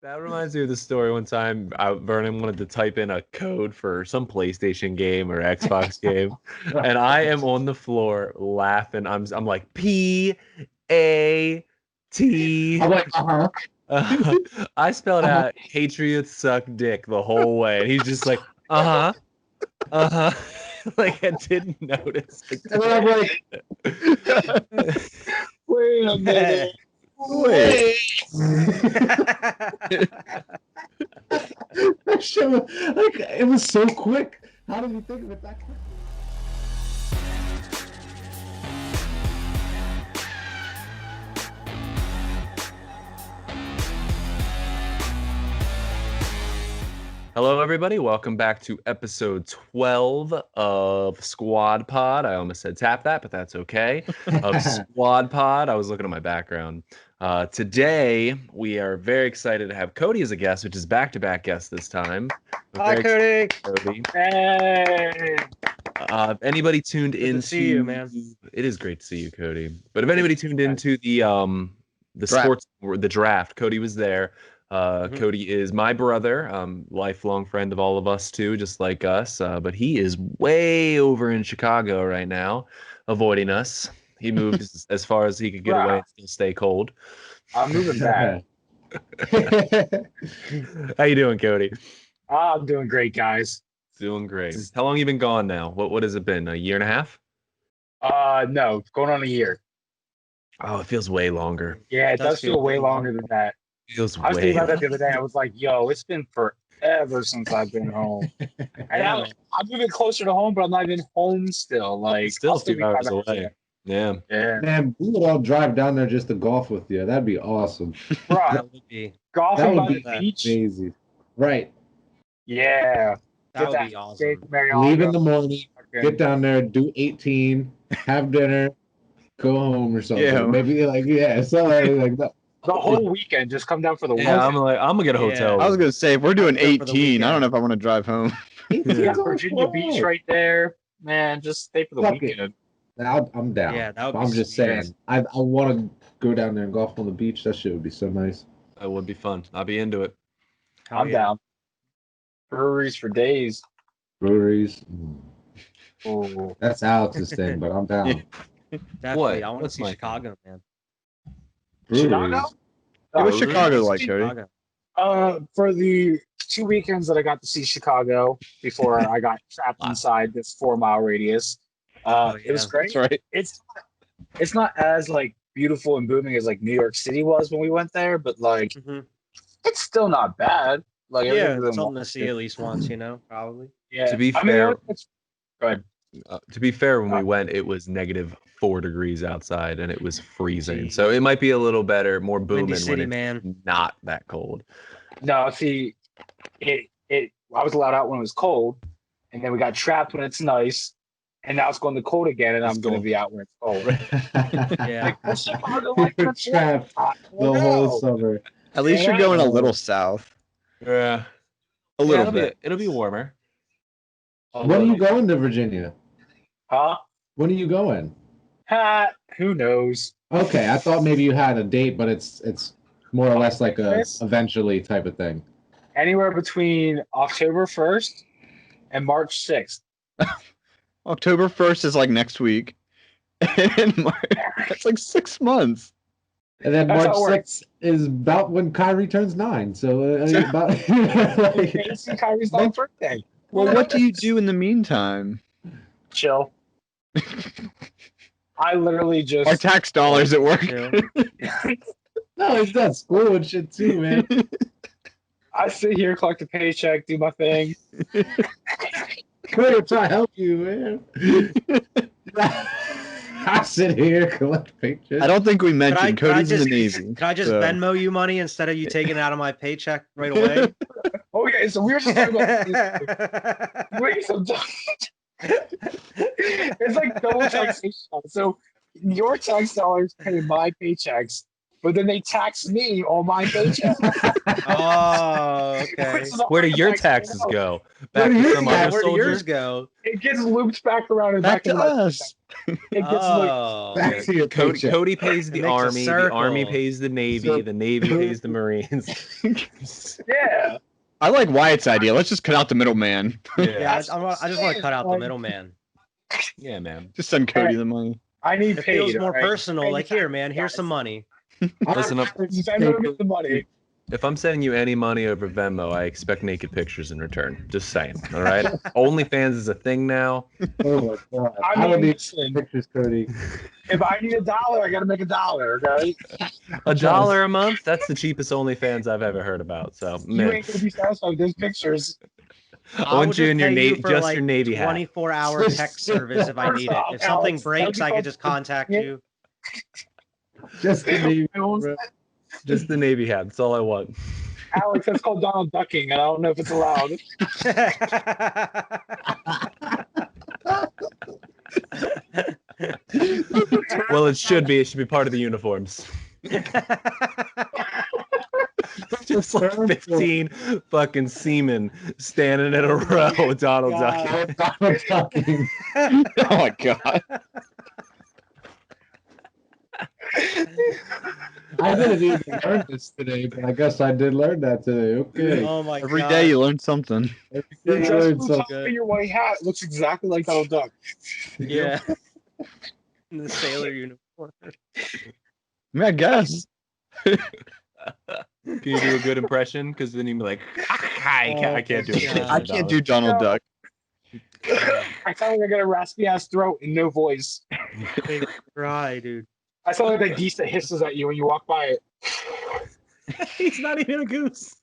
That reminds me of the story one time. Vernon wanted to type in a code for some PlayStation game or Xbox game, and I am on the floor laughing. I'm like P-A-T. I'm like, I spelled out Patriots suck dick the whole way, and he's just like, like I didn't notice. and then I'm like, wait a minute. Wait. That shit was, like, it was so quick. How did you think of it that quick? Hello, everybody. Welcome back to episode 12 of Squad Pod. I almost said tap that, but that's okay. Of Squad Pod. I was looking at my background. Today, we are very excited to have Cody as a guest, which is back-to-back guest this time. Hi, Cody. Hey. If anybody tuned Good to into, see you, man. It is great to see you, Cody. But if anybody tuned into the sports, the draft, Cody was there. Cody is my brother, lifelong friend of all of us too, just like us. But he is way over in Chicago right now, avoiding us. He moved as far as he could get away and still stay cold. I'm moving back. How you doing, Cody? I'm doing great, guys. Doing great. How long you been gone now? What has it been? A year and a half? No, going on a year. Oh, it feels way longer. Yeah, it does feel way longer than that. Feels I was way thinking about that longer. the other day. I was like, yo, it's been forever since I've been home. And I'm moving closer to home, but I'm not even home still. Like, Still I'll 2 be hours 5 hours away. away. Yeah. Yeah. Man, we would all drive down there just to golf with you. That'd be awesome. Bro, That would be golfing by would the be beach. Amazing. Right. Yeah. that would Get be that awesome. steak Mariano. Leave in the morning, Fucking- get down there, do 18, have dinner, go home or something. Yeah. Maybe something like that. The whole weekend, just come down for the Yeah, weekend. I'm gonna get a Yeah. hotel. I was gonna say if we're doing Go for the 18, I don't weekend. know if I want to drive home. Yeah, Virginia Beach right there. Man, just stay for the Fuck it. weekend. I'm down. Yeah, that would be I'm just sweet. saying. I want to go down there and golf on the beach. That shit would be so nice. That would be fun. I'll be into it. Hell I'm yeah. down. Breweries for days. Breweries. Oh. That's Alex's thing, but I'm down. Definitely. What? I want to What's see my- Chicago, man. Breweries. Chicago? Hey, what's Oh, Chicago like, Cody? Chicago. For the 2 weekends that I got to see Chicago before I got trapped inside this 4-mile radius, it was yeah. great. That's right. It's not as like beautiful and booming as like New York City was when we went there, but like Mhm. it's still not bad. Like Yeah, everything's it's in something to one- see at least once, probably. Yeah. To be I mean, fair- go ahead. To be fair, when we went, it was -4 degrees outside, and it was freezing. Jeez. So it might be a little better, more booming Windy City, when it's man. not that cold. No, see, I was allowed out when it was cold, and then we got trapped when it's nice, and now it's going to cold again, and I'm going to be out when it's cold. Yeah. What's Chicago like You're when it's trapped I the don't whole know. summer. At least you're going a little south. Yeah, A little it'll bit. It'll be warmer. When are you going to Virginia? Huh? When are you going? Who knows? Okay, I thought maybe you had a date, but it's more or less like a Yes. eventually type of thing. Anywhere between October 1st and March 6th. October 1st is like next week. And that's like 6 months. And then That's March how it works. 6th is about when Kyrie turns 9. So about It's Kyrie's like birthday. Well, what do you do in the meantime? Chill. I literally just Our tax dollars at work. Chill. no, it's not school and shit too, man. I sit here, collect a paycheck, do my thing. We're trying to help you, man. I sit here, collect pictures. I don't think we Could mentioned Cody's in the Navy. Could I just so- Venmo you money instead of you taking it out of my paycheck right away? Okay, so we were just talking about wait, so it's like double taxation. So your tax dollars pay my paychecks but then they tax me on my paycheck. Oh, okay. Where do your taxes go? Back to some other Where do soldier? yours go? It gets looped back around and Back back to into my us. paycheck. It gets looped. Oh, Back to your Cody, paycheck. Cody pays the It makes a army. The army circle. pays the navy. The navy pays the marines. Yeah. I like Wyatt's idea. Let's just cut out the middleman. yeah. I just want to cut out the Like, middleman. Yeah, man. Just send Cody the money. I need It paid. feels more alright? personal. Paid Like, here, man, here's some money. Listen up. Send me the money. If I'm sending you any money over Venmo, I expect naked pictures in return. Just saying. All right. OnlyFans is a thing now. Oh my god. I I would mean, need listen, pictures, Cody. if I need $1, I gotta make $1, okay? $1 a month? That's the cheapest OnlyFans I've ever heard about. So, You man, ain't gonna be satisfied with those pictures. I want you in your just your navy hat. 24-hour tech service if I need it. If something Alex, breaks, I could just contact you. Just to leave. Just the navy hat. That's all I want. Alex, that's called Donald ducking, and I don't know if it's allowed. Well, it should be. It should be part of the uniforms. Just like 15 fucking seamen standing in a row, Donald ducking. Donald ducking. Oh my god. I didn't even learn this today, but I guess I did learn that today. Okay. Oh my god. Every day you learn something. Every The day I dress learned on something. top of your white hat looks exactly like Donald Duck. Yeah. In the sailor uniform. I mean, I guess. Can you do a good impression? Because then you'd be like, I can't do it. God. I can't do Donald Duck. I sound like I got a raspy ass throat and no voice. Big cry, dude. I sound like that geese that hisses at you when you walk by it. He's not even a goose.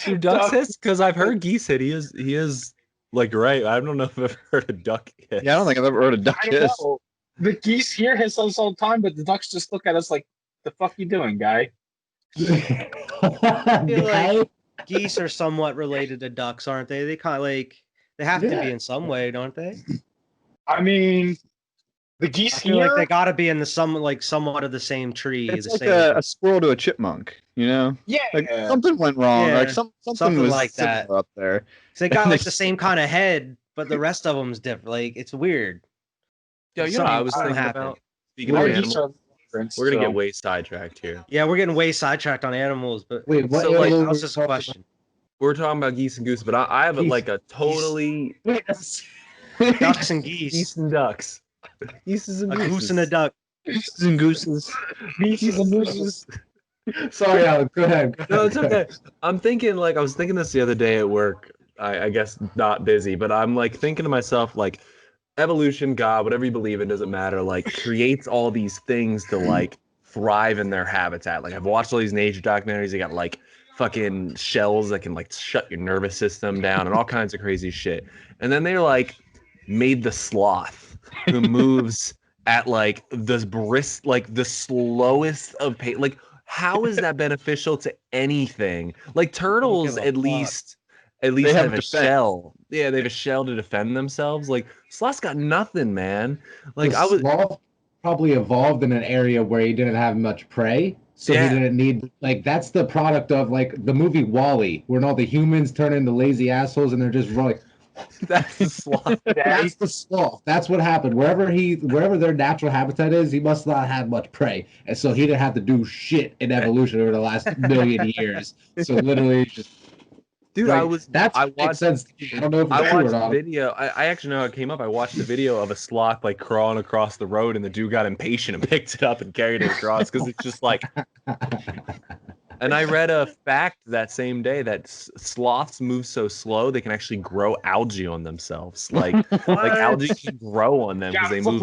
Do ducks hiss? Because I've heard geese hit. He is like right. I don't know if I've heard a duck hiss. Yeah, I don't think I've ever heard a duck I don't hiss. know. The geese here hiss us all the time, but the ducks just look at us like, the fuck you doing, guy? Guy? Geese are somewhat related to ducks, aren't they? They kind of like they have to be in some way, don't they? I mean, the geese I feel here. like they got to be in the somewhat of the same tree. It's the like same. a squirrel to a chipmunk, you know? yeah. Like something went wrong. Yeah, Like something something was like that. similar up there. So they got and like they- the same kind of head, but the rest of them's different. Like it's weird. Yeah, you know, I was Something thinking happened. about speaking Our of geese animals. are We're gonna get way sidetracked here. Yeah, we're getting way sidetracked on animals, but Wait, what? So, like, animal that was were just we a talking question. We're talking about geese and goose, but I have Geese. like a totally about? Wait, Ducks and geese. geese and ducks. Geese and A gooses. goose and a duck. Geese and gooses. Geese and mooses. Sorry, Alex. Go ahead. No, it's okay. I'm thinking like I was thinking this the other day at work. I guess not busy, but I'm like thinking to myself like evolution, God, whatever you believe in, doesn't matter. Like creates all these things to like thrive in their habitat. Like I've watched all these nature documentaries. They got like fucking shells that can like shut your nervous system down and all kinds of crazy shit. And then they like made the sloth who moves at like the slowest of pace. Like how is that beneficial to anything? Like turtles give a at fuck. least They have have a defense. shell. Yeah, they have a shell to defend themselves. Like sloth's got nothing, man. Like The I was sloth probably evolved in an area where he didn't have much prey, so Yeah. he didn't need like that's the product of like the movie Wall-E, when all the humans turn into lazy assholes and they're just like that's the sloth. that's the sloth. That's what happened. Wherever their natural habitat is, he must not have much prey, and so he didn't have to do shit in evolution over the last million years. So literally, just Dude, like, I was that's I makes watched sense to me. I don't know if I it's true or watched the not. video. I actually know how it came up. I watched the video of a sloth like crawling across the road, and the dude got impatient and picked it up and carried it across because it's just like. And I read a fact that same day that sloths move so slow they can actually grow algae on themselves. Like algae can grow on them because they move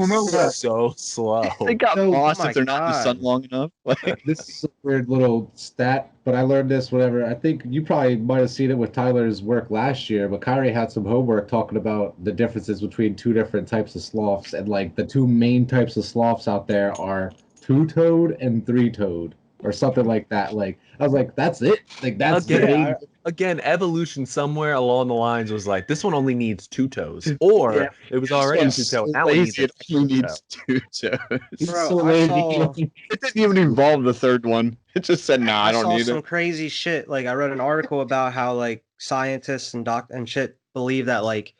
so slow. They got No, lost oh my if they're not in the sun God. long enough. Like, This is a weird little stat, but I learned this whatever. I think you probably might have seen it with Tyler's work last year, but Kyrie had some homework talking about the differences between two different types of sloths, and like the two main types of sloths out there are two-toed and three-toed, or something like that. Like I was like, that's it. Like that's Okay, the main I again, evolution somewhere along the lines was like, this one only needs 2 toes, or it was already 2 toes. Now it needs lazy. It only needs 2 toes. He's Bro, so I lazy. saw- It didn't even involve the 3rd one. It just said, "Nah, I don't saw need some it." crazy shit. Like I read an article about how like scientists and shit believe that like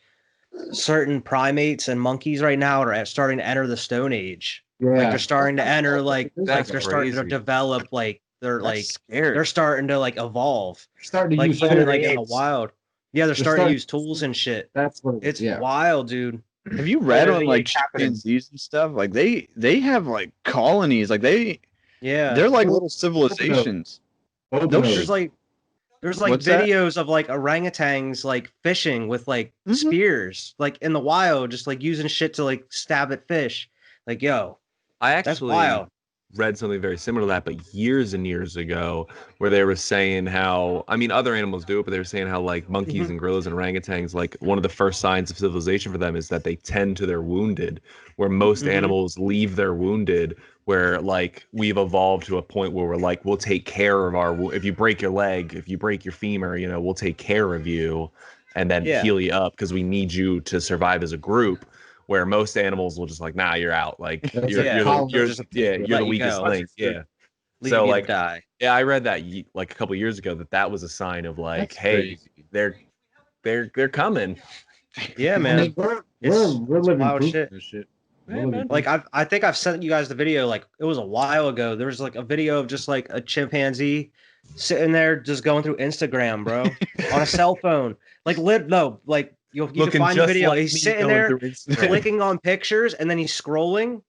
certain primates and monkeys right now are starting to enter the Stone Age. Like Yeah. they're starting to enter like That's they're starting to crazy. develop like they're That's like scary. they're starting to like evolve. Starting to Like use even like in the tools. wild. Yeah, they're starting to use tools and shit. That's what It's yeah. wild, dude. Have you read on Literally like happening. chimpanzees and stuff? Like they have like colonies. Like Yeah. they're like little civilizations. Oh, No no. shit. There's like What's that? videos of like orangutans like fishing with like Mhm. spears, like in the wild, just like using shit to like stab at fish. Like, yo, I that's actually wild. read something very similar to that, but years and years ago, where they were saying how, I mean, other animals do it, but they were saying how like monkeys Mhm. and gorillas and orangutans, like one of the first signs of civilization for them is that they tend to their wounded, where most Mhm. animals leave their wounded, where like we've evolved to a point where we're like, we'll take care of if you break your leg, if you break your femur, you know, we'll take care of you and then Yeah. heal you up because we need you to survive as a group. Where most animals will just like, nah, you're out. Like That's you're like you're the college. you're Just yeah let you're the you weakest go. link. Yeah. Leave So you to like die. yeah, I read that like a couple years ago that was a sign of like, That's hey, crazy. they're coming. Yeah, I man. mean, we're It's living wild proof shit. of this shit. Yeah, We're living man. proof. Like I think I've sent you guys the video. Like it was a while ago. There was like a video of just like a chimpanzee sitting there just going through Instagram, bro, on a cell phone. Like like you can Looking find the just video. like He's me sitting going there through Instagram. clicking on pictures and then he's scrolling,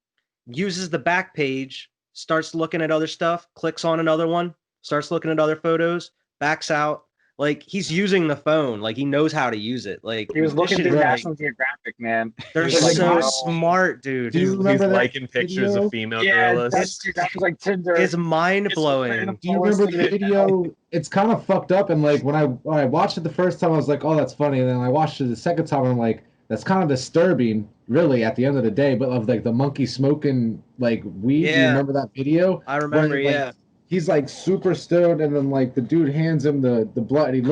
uses the back page, starts looking at other stuff, clicks on another one, starts looking at other photos, backs out. Like he's using the phone, like he knows how to use it. Like He was this looking shit through is, like, National Geographic, man. they're He was like, so "No." smart, dude. Do you He's remember that liking pictures video? of female Yeah, gorillas. that was like Tinder. It's mind It's blowing. like Do you remember the the video? It's kind of fucked up, and like when I watched it the first time, I was like, "Oh, that's funny." And then I watched it the second time, and I'm like, "That's kind of disturbing, really." At the end of the day, but of like the monkey smoking like weed. Do you Yeah. remember that video? I remember, Where, like, yeah. he's like super stoned, and then like the dude hands him the blunt, and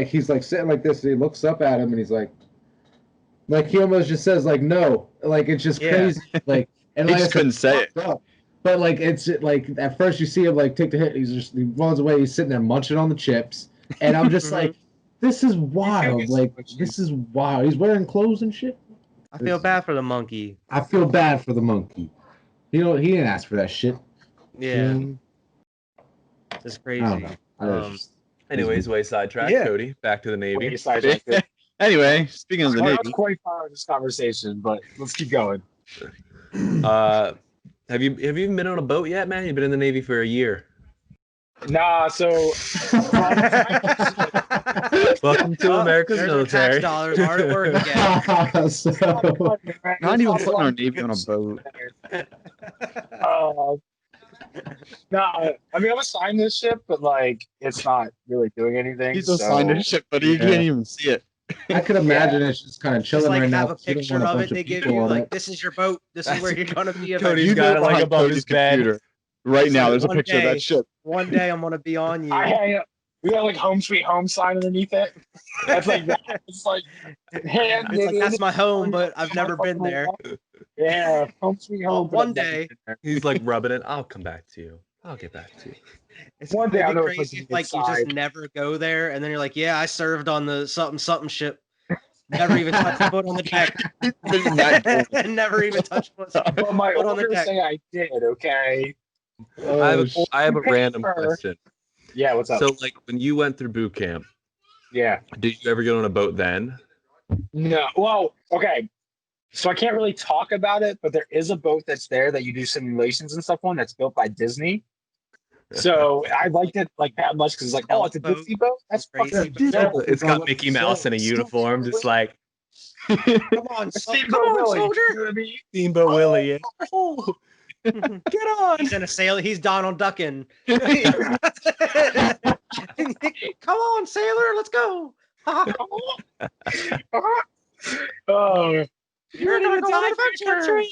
he's like sitting like this, and he looks up at him, and he's like he almost just says like no, like it's just Yeah. crazy, like and He like I just said, couldn't say it. fucked up. But like it's like at first you see him like take the hit, he runs away, he's sitting there munching on the chips, and I'm just like, this is wild, like this is wild. He's wearing clothes and shit. I feel bad for the monkey. I feel bad for the monkey. He didn't ask for that shit. Yeah, You it's know? I don't crazy. know. Anyways, way sidetrack. Yeah. Cody, back to the Navy. Anyway, speaking of the That Navy, was quite far in this conversation, but let's keep going. Have you even been on a boat yet, man? You've been in the Navy for a year. Nah, so Welcome to America's There's our tax military. dollars hard at work again. So, not even putting our Navy on a boat. No, I mean I'm assigned this ship, but like it's not really doing anything. He's so... assigned a ship, but he can't even see it. I could imagine it's just kind of Just chilling like right now. have a 'cause you don't picture want of it. bunch They give people you on like, it. this is your boat. This is where you're gonna be. Cody's You got go it like behind above Cody's his bed. computer. Right now, there's a One picture of day. that ship. One day I'm gonna be on you. I hang up. We got like home sweet home sign underneath it. That's like that. It's like hand. It's like that's my home, but I've never been there. Yeah, home sweet home. but One I've never day. been there. He's like rubbing it. I'll come back to you. I'll get back to you. It's One day gonna I be know it's crazy like if like you just inside. never go there, and then you're like, yeah, I served on the something something ship. Never even touched a foot on the deck. Never even touched foot. But my Foot on the orders deck. say I did. Okay. I have a you pay random for- question. Yeah. What's up? So, like, when you went through boot camp, Yeah. did you ever get on a boat then? No. Well, okay. So I can't really talk about it, but there is a boat that's there that you do simulations and stuff on that's built by Disney. So I liked it like that much because it's like, oh, it's a Disney boat. That's Crazy fucking boat. dope. It's got Mickey Mouse in a uniform, just like Come on, Steamboat come on, Willie. soldier. You know what I mean? Steamboat Willie. Yeah. Oh, Get on. He's in a sailor. He's Donald Ducking. Come on, sailor. Let's go. Oh You're gonna go on an adventure.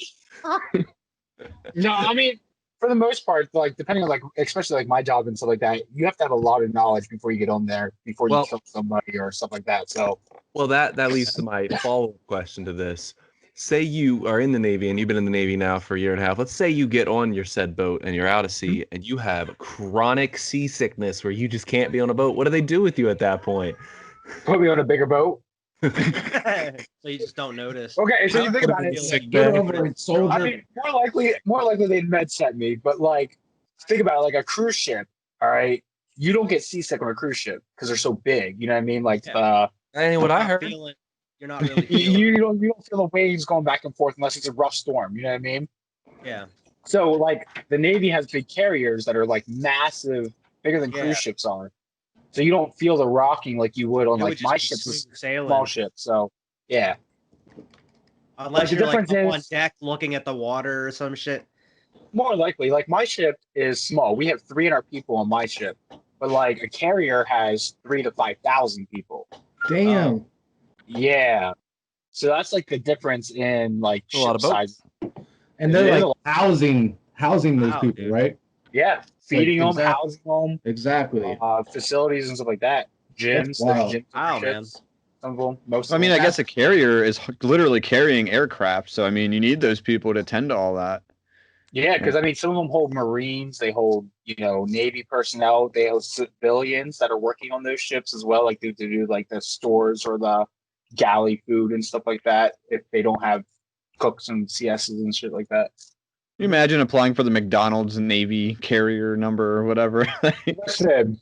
no, I mean, for the most part, like depending on like especially like my job and stuff like that, you have to have a lot of knowledge before you get on there, before you kill somebody or stuff like that. So well, that leads to my follow-up question to this. Say you are in the Navy and you've been in the Navy now for a year and a half. Let's say you get on your said boat and you're out at sea and you have chronic seasickness where you just can't be on a boat. What do they do with you at that point? put me on a bigger boat. So you just don't notice. Okay, so you think about it. Get over it, soldier. I mean, more likely they'd med set me, but like, think about it, like a cruise ship. All right, you don't get seasick on a cruise ship because they're so big. You know what I mean? Like, That ain't what I heard. You're not really you don't feel the waves going back and forth unless it's a rough storm. You know what I mean? Yeah. So like, the Navy has big carriers that are like massive, bigger than cruise ships are. So you don't feel the rocking like you would on like my ship's a small ship. So yeah. Unless you're like up on deck looking at the water or some shit. More likely, like my ship is small. We have 300 people on my ship, but like a carrier has 3,000 to 5,000 people. Damn. Yeah. So that's like the difference in like a lot of boats. size. And they're like housing those people, dude. Right? Yeah. Feeding them, exactly. housing them. Exactly. Facilities and stuff like that. Gyms. Wow. Gyms Man. Some of them. Most. I mean, of them. I guess a carrier is literally carrying aircraft, so I mean, you need those people to tend to all that. Yeah, because I mean, some of them hold Marines. They hold, Navy personnel. They hold civilians that are working on those ships as well, like to do like the stores or the galley food and stuff like that. If they don't have cooks and CSs and shit like that. Can you imagine applying for the McDonald's Navy carrier number or whatever? Listen,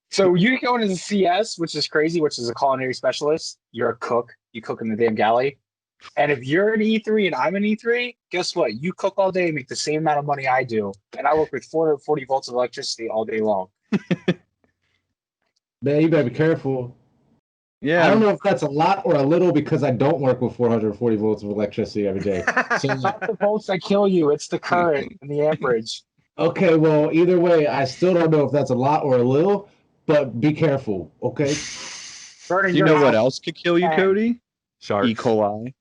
so you can go in as a CS, which is crazy, which is a culinary specialist. You're a cook. You cook in the damn galley. And if you're an E3 and I'm an E3, guess what? You cook all day and make the same amount of money I do. And I work with 440 volts of electricity all day long. Man, you better be careful. Yeah. I don't know if that's a lot or a little because I don't work with 440 volts of electricity every day. So, it's not the volts that kill you. It's the current and the amperage. okay, well, either way, I still don't know if that's a lot or a little, but be careful, okay? Do you know what else could kill you, Cody? Sharks. E. coli.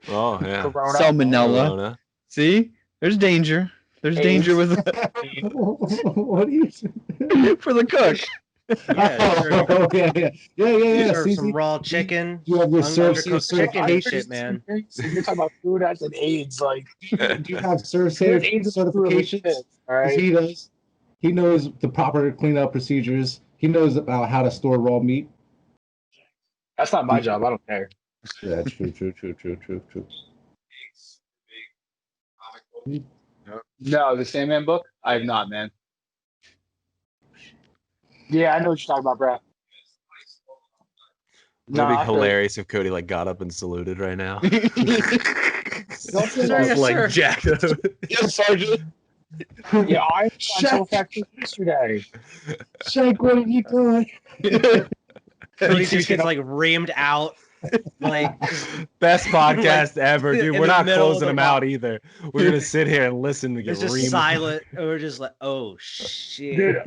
Oh, yeah. Corona. Salmonella. Corona. See? There's danger. There's danger with What are you for the cook. Yeah. See, some raw chicken. You have your undercooked chicken and shit, man. So you're talking about food as an AIDS, like you have serve safe certifications. All right. He does. He knows the proper cleanup procedures. He knows about how to store raw meat. That's not my job. I don't care. Yeah, true. No, the Sandman book? I have not, man. Yeah, I know what you're talking about, Brett. It would be hilarious if Cody got up and saluted right now. Sir. Jacked up. Yes, Sergeant. Yeah, I was factory yesterday. Shank, what are you doing? Cody's just gets reamed out. Best podcast ever, dude. We're not closing them out pod. either. We're gonna sit here and listen to get It's just reamed. silent. And we're just like, oh shit. Dude,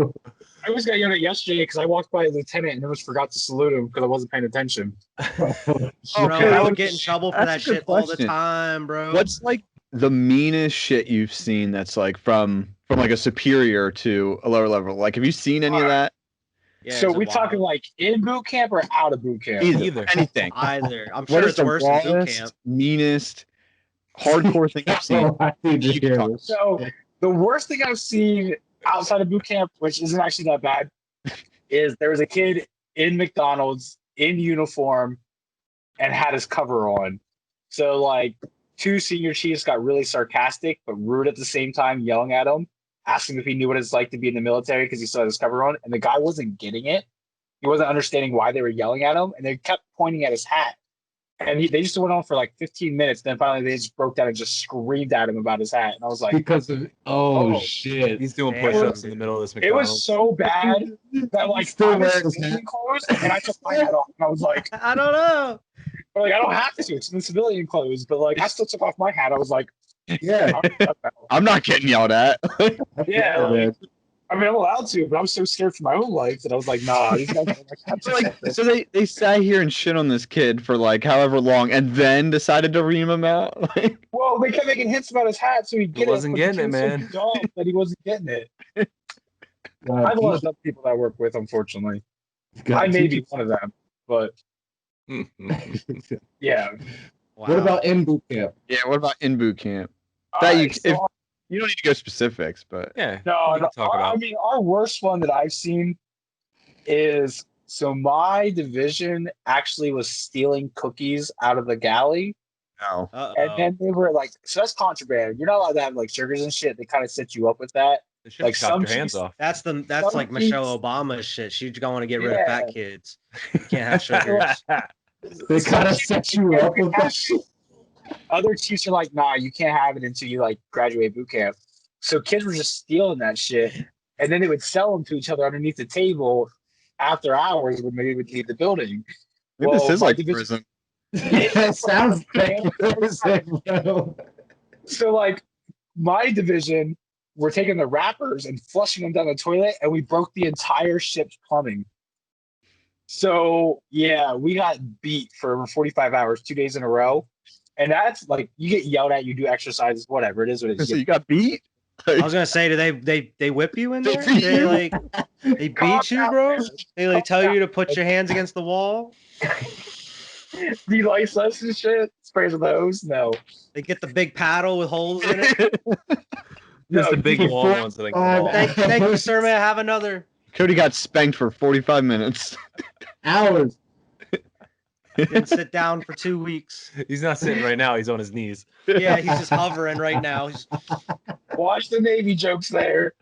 I was got yelled at yesterday because I walked by a lieutenant and almost forgot to salute him because I wasn't paying attention. Bro, I would get in trouble for that shit all the time, bro. What's the meanest shit you've seen that's from a superior to a lower level? Have you seen any of that? Yeah, so we talking in boot camp or out of boot camp? Either. Anything. Either. I'm What sure is it's the worse in boot rawest, camp. meanest, hardcore thing you've seen? I need to hear this. So the worst thing I've seen outside of boot camp, which isn't actually that bad, is there was a kid in McDonald's in uniform and had his cover on. So two senior chiefs got really sarcastic but rude at the same time, yelling at him, asking if he knew what it's like to be in the military because he still had his cover on, and the guy wasn't getting it. He wasn't understanding why they were yelling at him, and they kept pointing at his hat. And they just went on for 15 minutes. Then finally, they just broke down and just screamed at him about his hat. And I was like, because of shit, he's doing push-ups in the middle of this It McDonald's. was so bad that I was civilian clothes, and I took my hat off, and I was like, I don't know. But I don't have to. It's in civilian clothes, but I still took off my hat. I was like, yeah, I'm not getting yelled at. yeah. I mean, I'm allowed to, but I'm so scared for my own life that I was like, nah, these guys are like, I'm So, they sat here and shit on this kid for like however long, and then decided to ream him out. Like, well, they kept making hints about his hat, so he'd get wasn't but getting the it, kid was so man. dumb that he wasn't getting it. I've lost other people that I work with, unfortunately. I may be one of them, but yeah. Wow. What about in boot camp? yeah, what about in boot camp? Alright, If you don't need to go specifics, but Yeah. no, we can talk about. I mean, our worst one that I've seen is so my division actually was stealing cookies out of the galley. no. And then they were like, so that's contraband. You're not allowed to have like sugars and shit. They kind of set you up with that. They should have like, chopped some your hands cheese- off. That's like Some Michelle kids- Obama shit. She's going to get rid of Yeah. fat kids. You can't have sugars. They kind of set you up with that shit. Other chiefs are like, nah, you can't have it until you like graduate boot camp. So kids were just stealing that shit, and then they would sell them to each other underneath the table after hours when they would leave the building. I think this is my like division- prison. It sounds like prison, bro. So like my division, we're taking the wrappers and flushing them down the toilet, and we broke the entire ship's plumbing. So yeah, we got beat for over 45 hours, 2 days in a row. And that's like you get yelled at, you do exercises, whatever it is. What it is. So you got beat? I was gonna say, do they whip you in They there? beat They you? like they beat you, bro? They like tell you to put your hands against the wall? De-lice us and shit. Sprays of those? No. They get the big paddle with holes in it. Just the big before- long ones. I think. Thank you, sir. May I have another? Cody got spanked for 45 minutes. Hours. Didn't sit down for 2 weeks. He's not sitting right now. He's on his knees. Yeah, he's just hovering right now. Watch the Navy jokes there.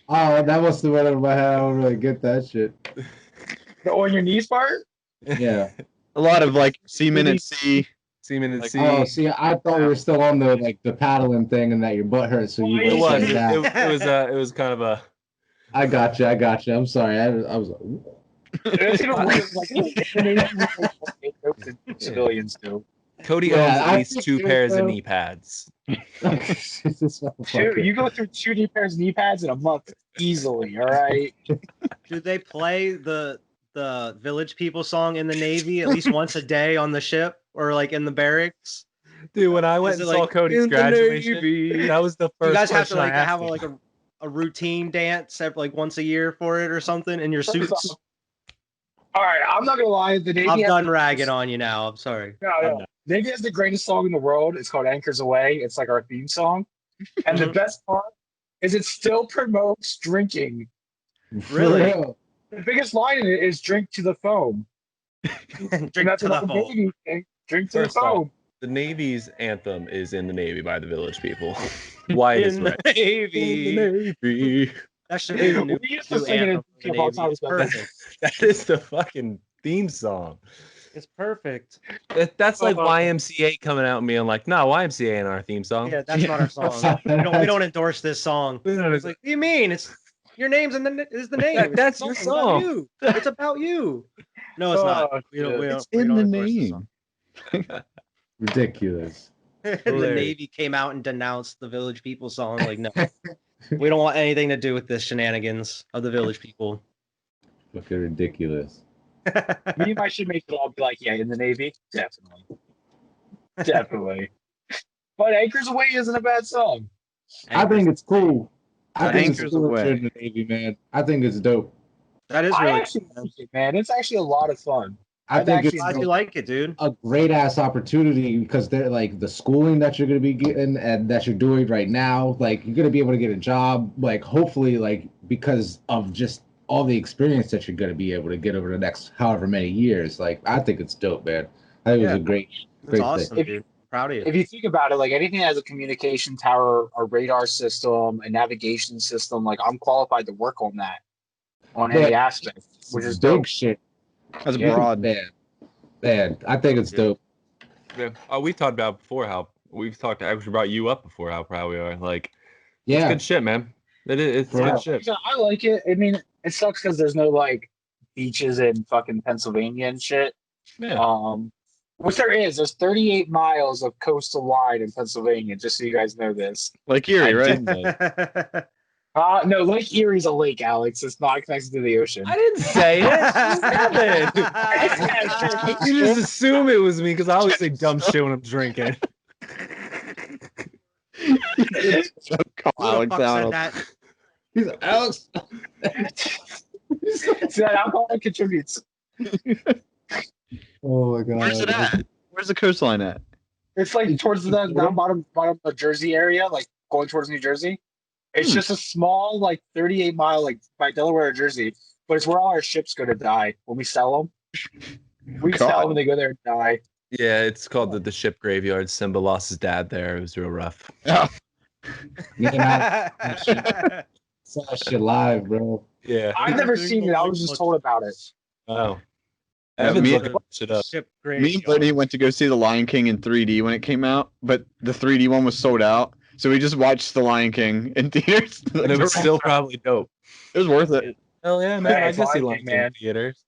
Oh, that must have went over my head. I don't really get that shit. The on your knees part? Yeah. A lot of like semen at sea. Semen and Like, sea. Oh, see, I thought we were still on the paddling thing and that your butt hurt, so you It It wouldn't was. sit down. It was kind of a. I got you. I'm sorry. I was like, It's gonna work like civilians do. Cody Yeah, owns at I least think 2 it pairs of was, knee pads. You go through 2 knee pairs of knee pads in a month easily, all right? Do they play the Village People song in the Navy at least once a day on the ship or like in the barracks? Dude, when I went Is and it saw like, Cody's in the graduation, Navy? that was the first. You guys have to question I like asked have him. like a routine dance like once a year for it or something in your suits. All right, I'm not gonna lie. The Navy I'm has done ragging on you now. I'm sorry. No. Navy has the greatest song in the world. It's called Anchors Away. It's like our theme song. And the best part is it still promotes drinking. Really? The biggest line in it is drink to the foam. Drink And that's to the another foam. Navy thing. Drink to First the off, foam. the Navy's anthem is "In the Navy" by the Village People. White is In red. the Navy. Navy. That should be the new, We used to new sing it in anthem for the Camp all Navy. the time. It's perfect. That is the fucking theme song. It's perfect. That's like YMCA coming out and being like, "No, YMCA ain't our theme song." Yeah, that's not our song. We don't endorse this song. We don't- It's like, what do you mean? It's your name's in the is the name. That's It's your it's about song. you. It's about you. No, it's not. Oh, We don't. We don't. It's we in don't the endorse this name. song. ridiculous. The Hilarious. Navy came out and denounced the Village People song. Like, no, we don't want anything to do with this shenanigans of the Village People. Fucking ridiculous. Me and my shipmates would all be like, yeah, in the Navy? Definitely. Definitely. But Anchors Away isn't a bad song. I think it's cool. I think Anchors it's cool away. that you're in the Navy, man. I think it's dope. that is I really. actually like it, man. It's actually a lot of fun. I I've think actually it's Glad you like it, dude. a great ass opportunity because they're like the schooling that you're gonna be getting and that you're doing right now. Like you're gonna be able to get a job. Like hopefully, like because of just all the experience that you're gonna be able to get over the next however many years. Like I think it's dope, man. I think it was a great That's awesome, If- dude. Proud of you. If you think about it, like anything that has a communication tower, a radar system, a navigation system, like I'm qualified to work on that on any Yeah. aspect, which is big dope. shit. That's Yeah. broad. Man, I think it's dope. Yeah. Oh, we talked about before how we've talked. I actually brought you up before how proud we are. Like, it's Yeah, good shit, man. It's For real. good shit. Yeah, I like it. I mean, it sucks because there's no like beaches in fucking Pennsylvania and shit. Yeah. Which there's 38 miles of coastal line in Pennsylvania, just so you guys know this. Like Erie, I right? didn't know. No, Lake Erie's a lake, Alex. It's not connected to the ocean. I didn't say it. You just assume it was me because I always say dumb shit when I'm drinking. So call Who the Alex fuck out. said that? He's like, Alex. See, that alcohol contributes. Oh my god. Where's it at? Where's the coastline at? It's like towards the down bottom of Jersey area, like going towards New Jersey. It's just a small, like 38 mile, like by Delaware or Jersey, but it's where all our ships go to die when we sell them. We sell them and they go there and die. Yeah, it's called the ship graveyard. Simba lost his dad there. It was real rough. Oh, Yeah, saw that shit live, bro. Yeah. I've never seen it. I was just told about it. Oh. Yeah, Evan's me- looking shit up. Ship me and graveyard. Brittany went to go see The Lion King in 3D when it came out, but the 3D one was sold out. So we just watched The Lion King in theaters. And it was still probably dope. It was worth it. Hell yeah, man. Yeah, I it's guess see Lion Lion King, King in man. theaters.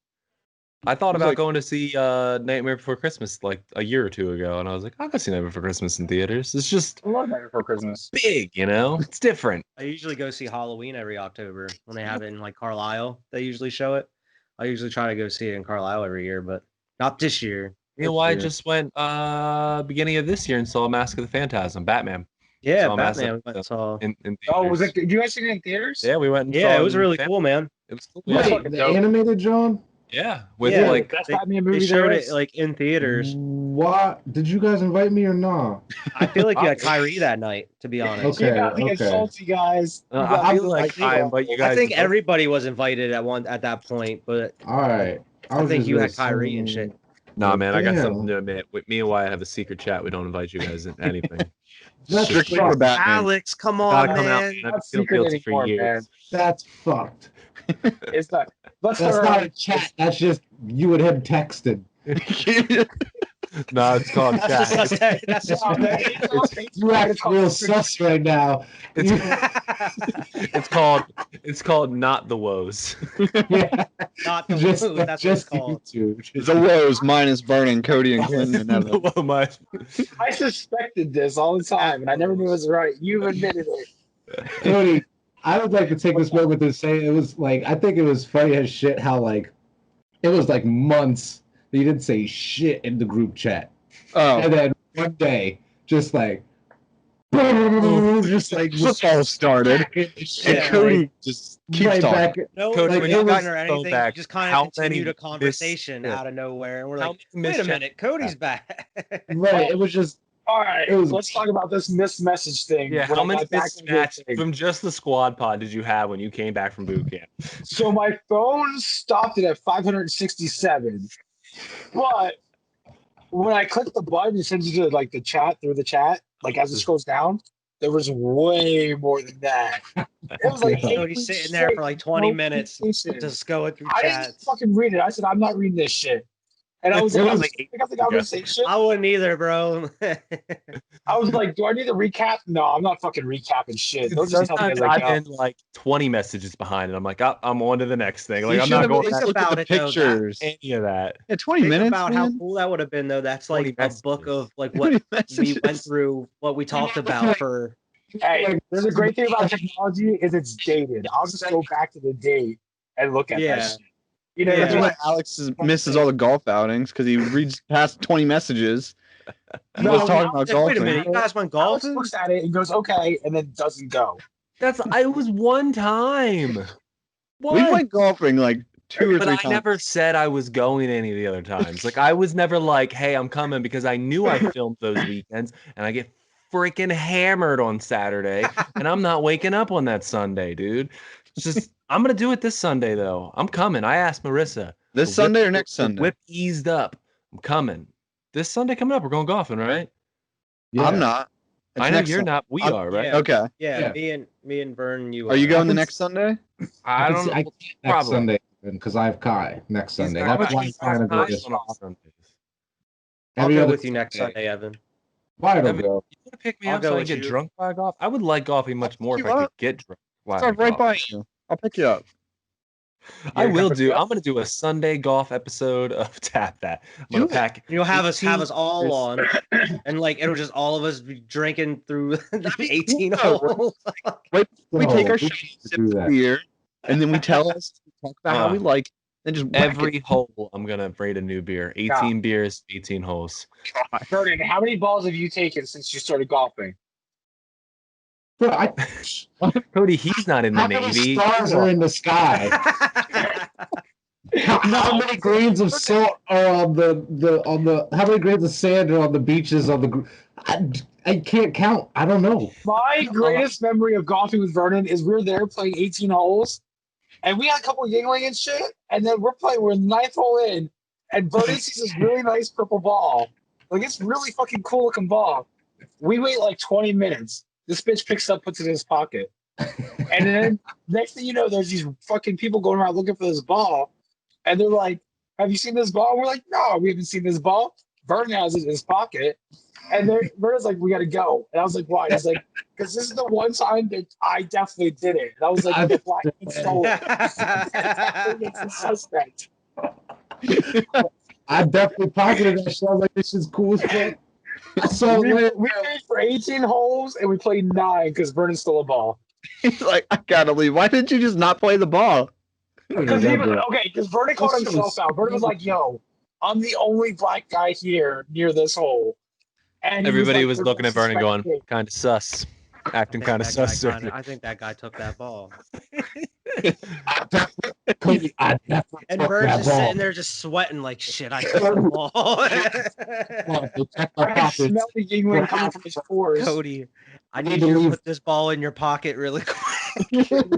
I thought was about like- going to see Nightmare Before Christmas like a year or two ago, and I was like, I'll go see Nightmare Before Christmas in theaters. It's just I love that before Christmas. big, you know? It's different. I usually go see Halloween every October when they have it in like Carlisle. They usually show it. I usually try to go see it in Carlisle every year, but not this year. You know, I just went beginning of this year and saw Mask of the Phantasm, Batman. Yeah, Saw Batman. Massive We went and saw. in Oh, was theaters. it? Did you guys see it in theaters? Yeah, we went and Yeah, saw it was in really Fan- cool, man. It was cool. Yeah. Yeah, Wait, the animated John? yeah. With Yeah. like Best They- Batman They movie showed there it is. like in theaters. What? Did you guys invite me or not? I feel like you had Kyrie that night, to be honest. Okay, You got me okay. salty, guys. You got I me feel like salty. I invite you guys. I think to- everybody was invited at that point, but All right. I was think just you gonna had Kyrie and say- shit. Nah, man, I got Damn. something to admit. With me and Wyatt have a secret chat. We don't invite you guys in anything. That's Strictly fucked. for Batman. Alex, come on, Gotta come out, man. man. I've Not been secret guilty for anymore, years. man. That's fucked. It's not. Let's That's start not our- a chat. That's just you and him texting. No, it's called That's chat. just that's just No, man, it's on Facebook. You act It's called real secret- sus right now. It's You- it's called not the woes. yeah, not the just that's what it's just called. you two. The woes minus burning Cody and Clinton and Evan. Whoa, my- I suspected this all the time, and I never knew it was right. You admitted it. Cody, I would like to take this moment to say it was like I think it was funny as shit how like it was like months that you didn't say shit in the group chat, Oh, and then one day just like just like football started. back into And shit, Cody like, just keeps right talking. back. No, Cody, like, when no you gun guys or go anything. back, You just kind how of continued many a conversation yeah. out of nowhere, and we're How like, many "Wait a mischat- minute, Cody's back." Right, it was just All right, It was- let's talk about this missed message thing. Yeah, when how I many got back from mismatches the thing. from just the squad pod did you have when you came back from boot camp? So my phone stopped it at 567, but when I clicked the button, it sends you to like the chat through the chat. Like as it scrolls down, there was way more than that. It was like Yeah. 8 Cody's weeks sitting there straight, for like 20 no minutes, communication. just going through I didn't chats. fucking read it. I said, I'm not reading this shit. And I was It like, was I'm like just pick up the conversation. I wouldn't either, bro. I was like, do I need to recap? No, I'm not fucking recapping shit. They'll just tell me Sometimes like, I've been like 20 messages behind, and I'm like, oh, I'm on to the next thing. Like You I'm should not have going at least back looked at about the it, though, that- pictures. to any of that. Yeah, 20 Think minutes. about how man. cool that would have been, though. That's 20 like a book messages. of like 20 what we messages. went through, what we talked about for. hey, there's a great thing about technology is it's dated. I'll just go back to the date and look at Yeah. that shit. You know, Yeah. That's that's why what Alex misses all the golf outings because he reads past 20 messages. No, was talking about Wait a golfing. minute, you guys went Alex golfing? looks at it and goes, okay, and then doesn't go. I was one time. We What? went golfing like 2 or But 3 I times. never said I was going any of the other times. Like I was never like, "Hey, I'm coming," because I knew I filmed those weekends, and I get freaking hammered on Saturday, and I'm not waking up on that Sunday, dude. It's just I'm gonna do it this Sunday though. I'm coming. I asked Marissa. This The Sunday whip- or next the Sunday? Whip eased up. I'm coming. This Sunday coming up. We're going golfing, right? I'm not. It's I know next you're Sun- not. We I'm- are, right? Yeah. Okay. Yeah, Yeah. me and Vern, you Are you going the can next Sunday? I don't know. I can't next Probably. Sunday because I have Kai next He's Sunday. got- That's why I'm he's got trying to go times this on off. Sundays. I'll Every go other with you next Sunday, Evan. Why don't Evan, go? You want to pick me I'll up go so I with can get you. drunk by golf? I would like golfing much more if you I could up. get drunk. while It's I right golf. by you. I'll pick you up. I will do. I'm gonna do a Sunday golf episode of Tap That. I'm gonna pack. You'll have us 18 all on, and like it'll just all of us be drinking through 18 holes. Wait, we take our we shots, should sip do the that. beer, and then we talk about how we like, and just whack Every it. hole, I'm gonna rate a new beer. 18 beers, 18 holes. Vernon, how many balls have you taken since you started golfing? Bro, Cody, he's not in the how many Navy. stars are in the sky? How many grains of salt are on the how many grains of sand are on the beaches on the I can't count. I don't know. My greatest memory of golfing with Vernon is we were there playing 18 holes, and we had a couple of yingling and shit, and then we're ninth hole in, and Vernon sees this really nice purple ball. Like, it's really fucking cool looking ball. We wait like 20 minutes. This bitch picks it up, puts it in his pocket. And then next thing you know, there's these fucking people going around looking for this ball. And they're like, have you seen this ball? And we're like, no, we haven't seen this ball. Vernon has it in his pocket. And Vernon's like, we got to go. And I was like, why? He's like, because this is the one time that I definitely did it. And I was like, the black man stole it. It's a suspect. I definitely pocketed that shit. I was like, this is cool as fuck. So we played for 18 holes and we played 9 because Vernon stole a ball. He's like, I gotta leave. Why didn't you just not play the ball? Because Vernon called himself out. Vernon was like, yo, I'm the only black guy here near this hole. And Everybody was looking at Vernon going, kind of sus. Acting kind of sus. I think that guy took that ball. Cody, I definitely And took Vern's that just ball. sitting there just sweating like shit. I took the ball. I can smell the yingling coming from his pores. Cody, I need you to put this ball in your pocket really quick.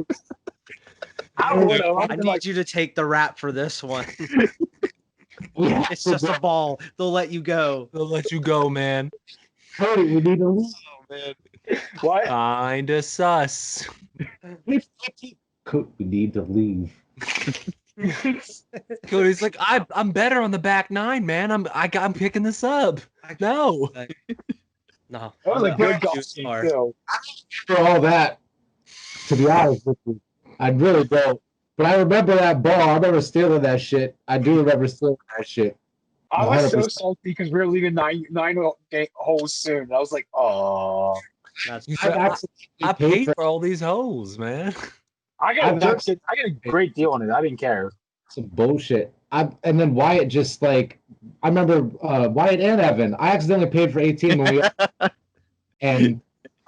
I would have. I need you to take the rap for this one. It's just a ball. They'll let you go. They'll let you go, man. Cody, we need to leave. Oh, man. What? Kinda sus. Cody, we need to leave. Cody's like, I'm better on the back 9, man. I'm picking this up. No. No. That was a good golf too game, far. too. For all that, to be honest with you, I really don't. But I remember that ball. I remember stealing that shit. I do remember stealing that shit. I was so 100%. salty because we were leaving nine holes soon. I was like, oh. That's I paid for all these holes, man. I got a great deal on it. I didn't care. some bullshit. And then Wyatt just like, I remember Wyatt and Evan. I accidentally paid for 18 when we, and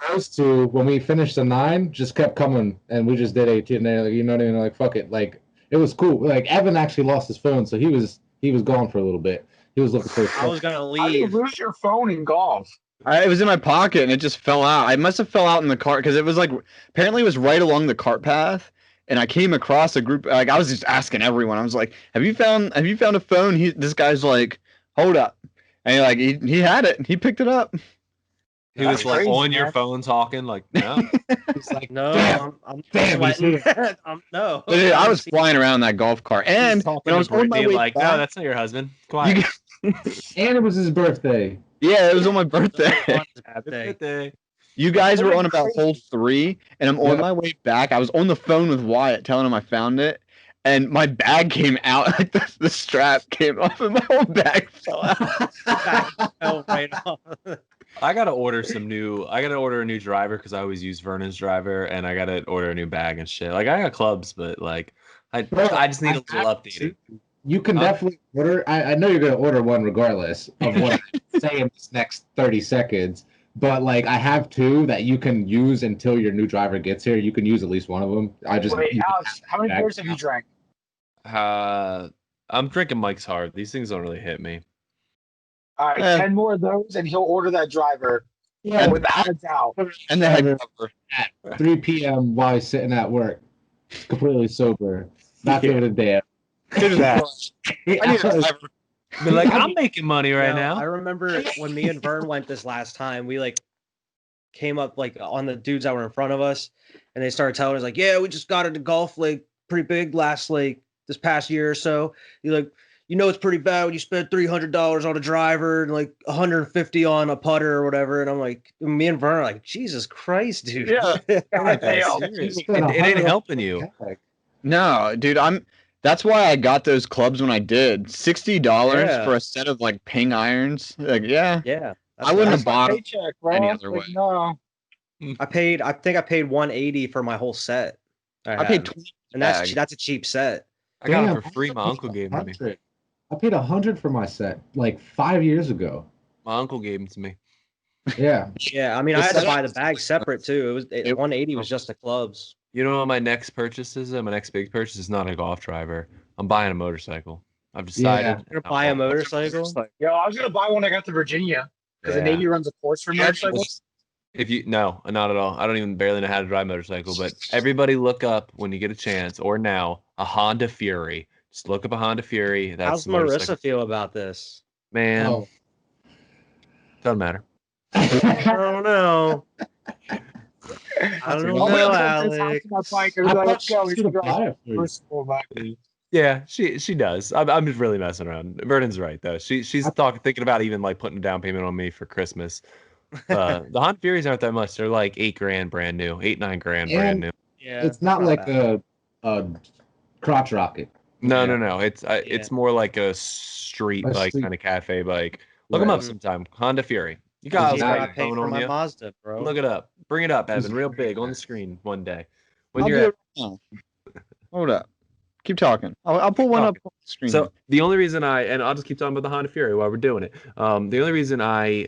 those two, when we finished the 9, just kept coming, and we just did 18. They're like, you know what I mean? Like, fuck it. Like, it was cool. Like, Evan actually lost his phone, so he was gone for a little bit. He was looking for his phone. I was gonna How do you leave. lose your phone in golf? It was in my pocket and it just fell out. I must have fell out in the cart because it was like, apparently it was right along the cart path. And I came across a group, like I was just asking everyone. I was like, have you found a phone? This guy's like, hold up. And he had it. He picked it up. He was like crazy, on your man. phone talking, like, no. He's like, No, damn, I'm damn, he's sweating. here. No. Dude, I was flying around that golf cart. And when I was on my way like, no, back, that's not your husband. Quiet. And it was his birthday. yeah, it was on my birthday. Happy birthday. You guys were That's on about crazy. hole 3, and I'm on my way back. I was on the phone with Wyatt telling him I found it, and my bag came out. Like the strap came off, and my whole bag fell out. Oh, right off. I gotta order a new driver because I always use Vernon's driver, and I gotta order a new bag and shit. Like, I got clubs, but like, I just need a little updating. You can definitely order. I know you're going to order one regardless of what I say in this next 30 seconds. But like, I have 2 that you can use until your new driver gets here. You can use at least one of them. Wait, Alex, how many beers have you drank? I'm drinking Mike's Hard. These things don't really hit me. All right, 10 more of those, and he'll order that driver. Yeah, Without a doubt. And the head cover. at 3 p.m. while he's sitting at work, completely sober, not giving a damn. Look at that. I need a driver. But like, I'm making money right No, I now. remember when me and Vern went this last time, we like came up like on the dudes that were in front of us, and they started telling us like, yeah, we just got into golf like pretty big this past year or so. You're like, you know, it's pretty bad when you spend $300 on a driver and like 150 on a putter or whatever. And I'm like, me and Vern are like, Jesus Christ, dude. Yeah. God That's damn. serious. It ain't helping you. No, dude, that's why I got those clubs when I did. $60 Yeah. for a set of like ping irons. Like, yeah. Yeah. I wouldn't That's have my bought 'em paycheck, bro. any other Like, way. no. I think I paid 180 for my whole set. I paid had. 20 And bag. that's a cheap set. I got Damn, it for free. My uncle gave them to me. I paid 100 for my set like 5 years ago. My uncle gave them to me. Yeah. Yeah, I mean, The I had to setup buy the is bag separate too. It- 180 was just the clubs. You know what my next purchase is? My next big purchase is not a golf driver. I'm buying a motorcycle. I've decided. Yeah. You're gonna buy a motorcycle? Yo, I was gonna buy one. I got to Virginia because the Navy runs a course for motorcycles. If you no, not at all. I don't even barely know how to drive a motorcycle. But everybody look up when you get a chance or now a Honda Fury. Just look up a Honda Fury. That's How's the motorcycle. Marissa feel about this? Man, Oh. doesn't matter. I don't know. I don't I'll know, be at his house Alex. on my bike and I be like, thought let's she go. was He's gonna gonna buy it for you. personal about me. Yeah, she does. I'm just really messing around. Vernon's right though. She's thinking about even like putting a down payment on me for Christmas. The Honda Furies aren't that much. They're like $8,000 brand new, 8-9 grand brand And new. Yeah, It's not like bad. a crotch rocket. No. It's more like a street A bike street- kind of cafe bike. Look them Right. up sometime. Honda Fury. You That's guys what got I your paid phone for on my you. Mazda, bro. Look it up. Bring it up, Evan, real big on the screen one day. When I'll you're do at, it right now. Hold up. Keep talking. I'll pull one up on the screen. so the only reason I'll just keep talking about the Honda Fury while we're doing it. The only reason I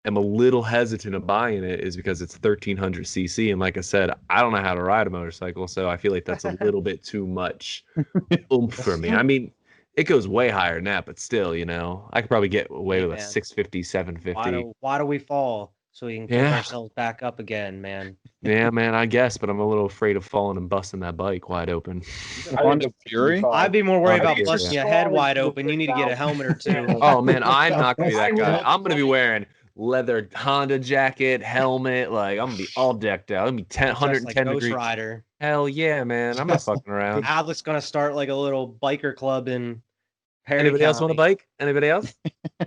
am a little hesitant of buying it is because it's 1300 cc, and like I said, I don't know how to ride a motorcycle, so I feel like that's a little bit too much oomph for me. I mean, it goes way higher than that, but still, I could probably get away Hey, with a man. 650, 750. Why do we fall? So we can pick Yeah. ourselves back up again, man. Yeah, man, I guess, but I'm a little afraid of falling and busting that bike wide open. Honda Fury? I'd be more worried Oh, about yeah. busting your head wide open. You need to get a helmet or two. Oh man, I'm not gonna be that I guy. will. I'm gonna be wearing leather Honda jacket, helmet, like I'm gonna be all decked out. I'm gonna be 10, Just like 110 Ghost degrees. Rider. Hell yeah, man. I'm not fucking around. Alex gonna start like a little biker club in Perry Anybody else want a County. bike? Anybody else?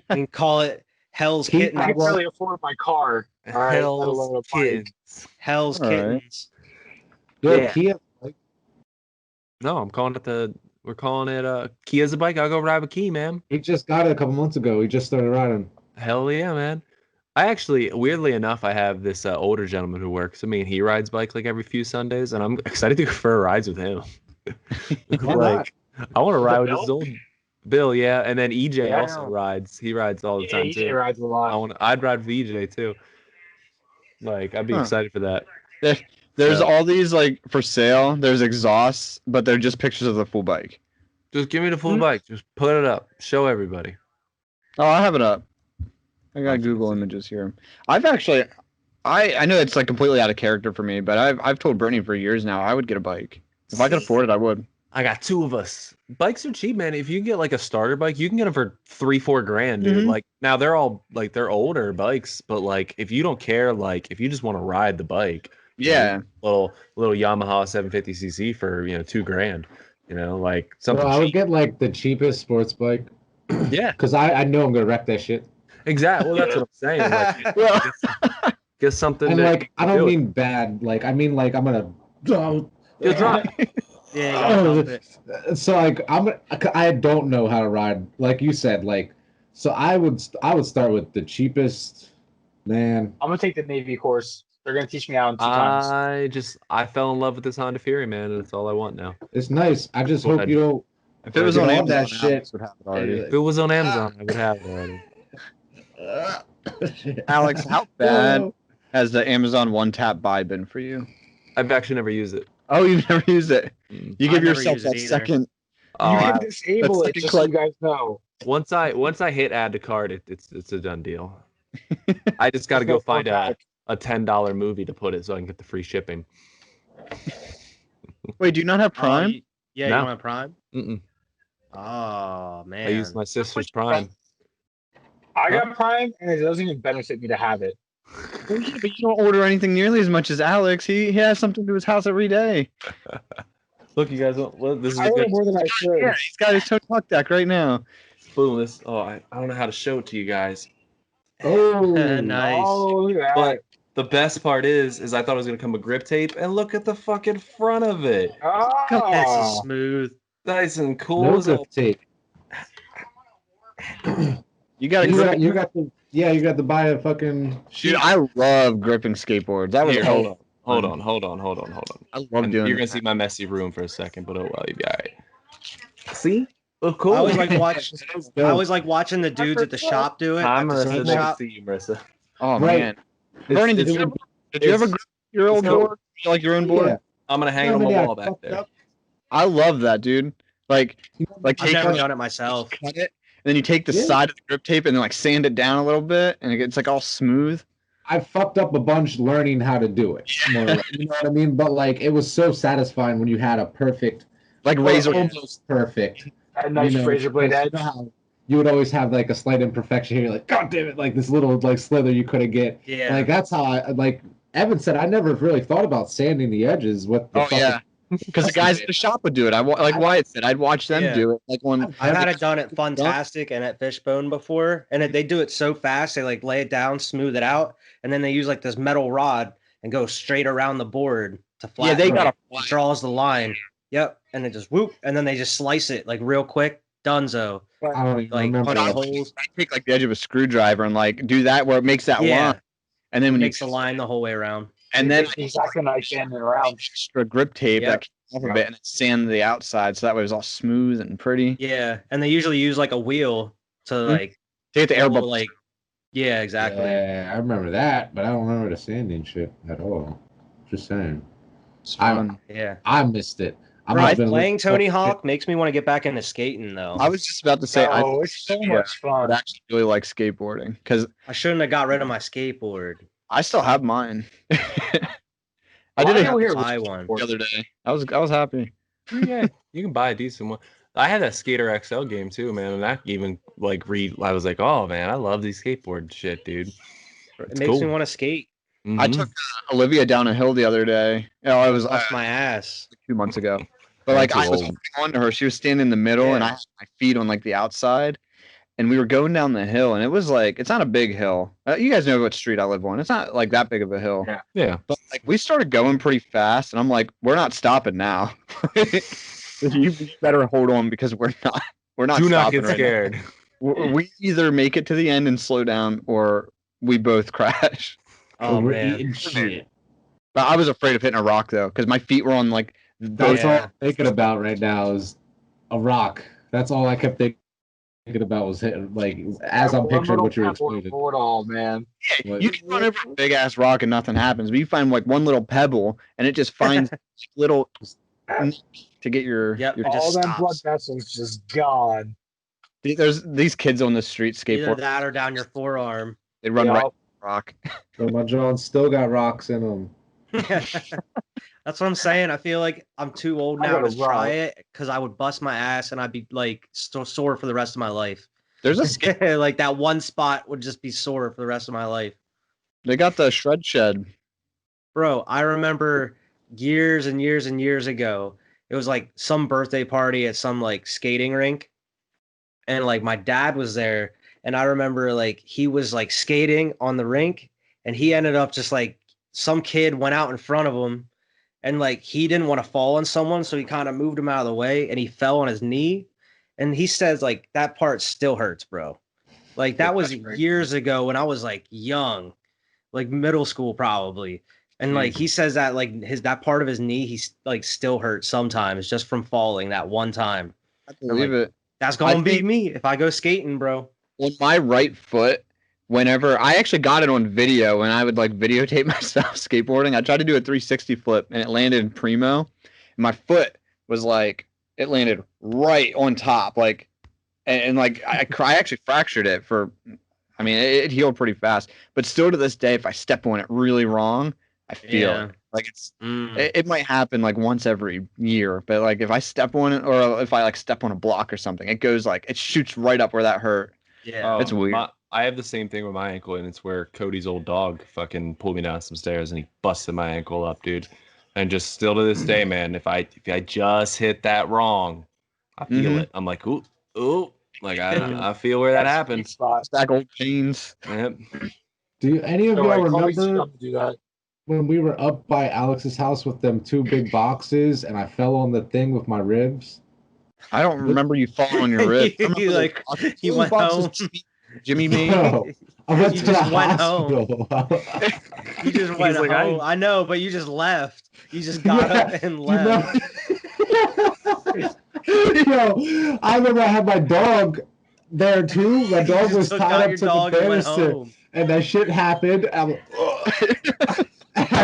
And call it Hell's Keith, I Kittens. can barely afford my car. All right, let alone Hell's a bike. kittens. Hell's All right. Kittens. Yo, Yeah. Kia, No, I'm calling it we're calling it Kia's a bike. I'll go ride with Key, man. he just got it a couple months ago. He just started riding. Hell yeah, man. I actually, weirdly enough, I have this older gentleman who works with me, and he rides bike like every few Sundays, and I'm excited to go for rides with him. Why like, I want to ride with Bill? this old Bill, yeah, and then EJ Yeah. also rides. He rides all the Yeah, time EJ too. rides a lot. I'd ride with EJ too. Like, I'd be Huh. excited for that. There's So- all these like for sale. There's exhausts, but they're just pictures of the full bike. Just give me the full bike. Just put it up. Show everybody. Oh, I have it up. I got Google Images here. I've actually, I know it's like completely out of character for me, but I've told Brittany for years now I would get a bike if I could afford it. I would. I got two of us. Bikes are cheap, man. If you get like a starter bike, you can get them for 3-4 grand, dude. Mhm. Like now they're all like they're older bikes, but like if you don't care, like if you just want to ride the bike, Yeah. little Yamaha 750cc for $2 grand, like something Bro, I would cheap. get like the cheapest sports bike Yeah, because I know I'm gonna wreck that shit. exactly. Well, that's what I'm saying. Like, Well, get something. And that like I can don't do it. mean bad. Like I mean like I'm gonna. You'll drop. Yeah, you gotta dump it. So like I don't know how to ride. Like you said, like so I would start with the cheapest. Man, I'm gonna take the Navy course. They're gonna teach me out in 2 times. I fell in love with this Honda Fury, man, and that's all I want now. it's nice. I just What hope I- you don't. if it was Get on all Amazon, that shit. Alex would have it already. If it was on Amazon, I would have it already. Alex, how bad has the Amazon One Tap Buy been for you? I've actually never used it. Oh, you've never used it. Mm. You I give never yourself use it that either. second. Oh, You I- can disable that's it like a just so you click. guys know. once I hit add to cart, it's a done deal. I just got to There's no go find fallback. a $10 movie to put it so I can get the free shipping. Wait, do you not have Oh, Prime? yeah, you No. don't have Prime? Mm-mm. Oh man. I use my sister's Prime. I got Prime, and it doesn't even benefit me to have it. Well, yeah, but you don't order anything nearly as much as Alex. He has something to his house every day. Look, you guys, well, this is I a order good more than I should. Yeah, he's got his Tony Hawk deck right now. boom. I don't know how to show it to you guys, Oh, Nice. Oh, look at that. but The best part is I thought it was gonna come with grip tape, and look at the fucking front of it. That's so Oh, smooth. Nice and cool No as hell. grip tape. You got You got to buy a fucking Dude, I love gripping skateboards. That was Here, hella hold fun. on. I love And doing you're gonna that. see my messy room for a second, but oh well, you'll be all right. See? Look I cool. always like watching the dudes at the shop do it. Hi, At the Marissa. skate Nice to shop. see you, Marissa. Oh Right. man, Vernon, did you ever grip your old it's no- board? You like your own board? Yeah. I'm gonna hang it on my wall back there. I love that, dude. Like I've take never it, done it myself. cut it, and then you take the Yeah. side of the grip tape and then like sand it down a little bit, and it's like all smooth. I fucked up a bunch learning how to do it. More or less, you know what I mean? But like, it was so satisfying when you had a perfect, Like razor. almost perfect. a nice you know, razor blade because edge. you know how you would always have like a slight imperfection here. You're like, God damn it! Like this little like slither you couldn't get. Yeah. Like that's how I like. Evan said I never really thought about sanding the edges with the fucking. Yeah, because the guys at the shop would do it. Like Wyatt said, I'd watch them Yeah. do it. Like when I've had it done at Funtastic and at Fishbone before, and they do it so fast. They like lay it down, smooth it out, and then they use like this metal rod and go straight around the board to flatten. they got it. Draws the line. Yep, and it just whoop, and then they just slice it like real quick. Dunzo. I don't even Like remember. punch I holes. take like the edge of a screwdriver and like do that where it makes that Yeah, line, and then when makes you the line the whole way around. and then exactly nice and around. extra grip tape Yep. that came off of it and sand the outside so that way it was all smooth and pretty. Yeah, and they usually use like a wheel to like To get the air pull, bubble. like. Yeah, exactly. Yeah, I remember that, but I don't remember the sanding shit at all. Just saying, It's fun. Yeah. I missed it. I Bro, might have been playing Tony Hawk makes me want to get back into skating though. I was just about to say Oh, it's so much I fun. would actually really like skateboarding because I shouldn't have got rid of my skateboard. I still have mine. I Why did are we it here? Buy one. the other day. I was happy. Yeah, you can buy a decent one. I had that Skater XL game too, man, and that even like I was like, oh man, I love these skateboard shit, dude. It makes me want to skate. Mhm. I took Olivia down a hill the other day. I was Bust my ass. 2 months ago. But I'm like too I was old. holding on to her. She was standing in the middle and I Yeah. had my feet on like the outside. And we were going down the hill and it was like it's not a big hill. You guys know what street I live on. It's not like that big of a hill. Yeah. Yeah. But like we started going pretty fast and I'm like, we're not stopping now. You better hold on because we're not Do not stopping get right now. scared. We either make it to the end and slow down or we both crash. Oh we're man. eating shit. But I was afraid of hitting a rock though, because my feet were on like That's Yeah. all I'm thinking about right now is a rock. That's all I kept thinking about was hitting, like, as I'm picturing what you're explaining. Board all, man. What- you can run over a big ass rock and nothing happens, but you find like one little pebble and it just finds little to get your Yep. your It just All them stops. blood vessels just gone. there's these kids on the street Either skateboard. that or down your forearm. They run Yeah. right the rock. So my John still got rocks in them. That's what I'm saying. I feel like I'm too old I now gotta to try run. it because I would bust my ass and I'd be like sore for the rest of my life. There's a skate. Like that one spot would just be sore for the rest of my life. They got the shred shed. Bro, I remember years and years and years ago, it was like some birthday party at some like skating rink. And like my dad was there. And I remember like he was like skating on the rink and he ended up just like some kid went out in front of him and like he didn't want to fall on someone. So he kind of moved him out of the way and he fell on his knee. And he says like that part still hurts, bro. Like that was years ago when I was like young, like middle school probably. And like he says that like that part of his knee, he's like still hurts sometimes just from falling that one time. I believe it. That's gonna be think- me if I go skating, bro. On my right foot, whenever I actually got it on video and I would like videotape myself skateboarding, I tried to do a 360 flip and it landed in primo. And my foot was like, it landed right on top. Like, and like I actually fractured it I mean, it healed pretty fast. But still to this day, if I step on it really wrong, I feel Yeah. it. Like it's, Mm. it might happen like once every year, but like if I step on it or if I like step on a block or something, it goes like, it shoots right up where that hurt. Yeah. It's weird. I have the same thing with my ankle, and it's where Cody's old dog fucking pulled me down some stairs and he busted my ankle up, dude. And just still to this day, man, if I just hit that wrong, I feel Mhm. it. I'm like, ooh, like I feel where that happened. Spot. Back old pains. Yep. Do any of So, y'all like, Chloe's remember dumb to do that. when we were up by Alex's house with them 2 big boxes and I fell on the thing with my ribs? I don't remember you falling on your ribs. I remember You, those like, boxes- you those went boxes home. Jimmy made. No, I went You to the just went hospital. You just He's went like, home. I know, but you just left. You just got up and You left. Yo, I remember I had my dog there too. My You dog just was took tied out up your to the dog and went banister, home. and that shit happened. I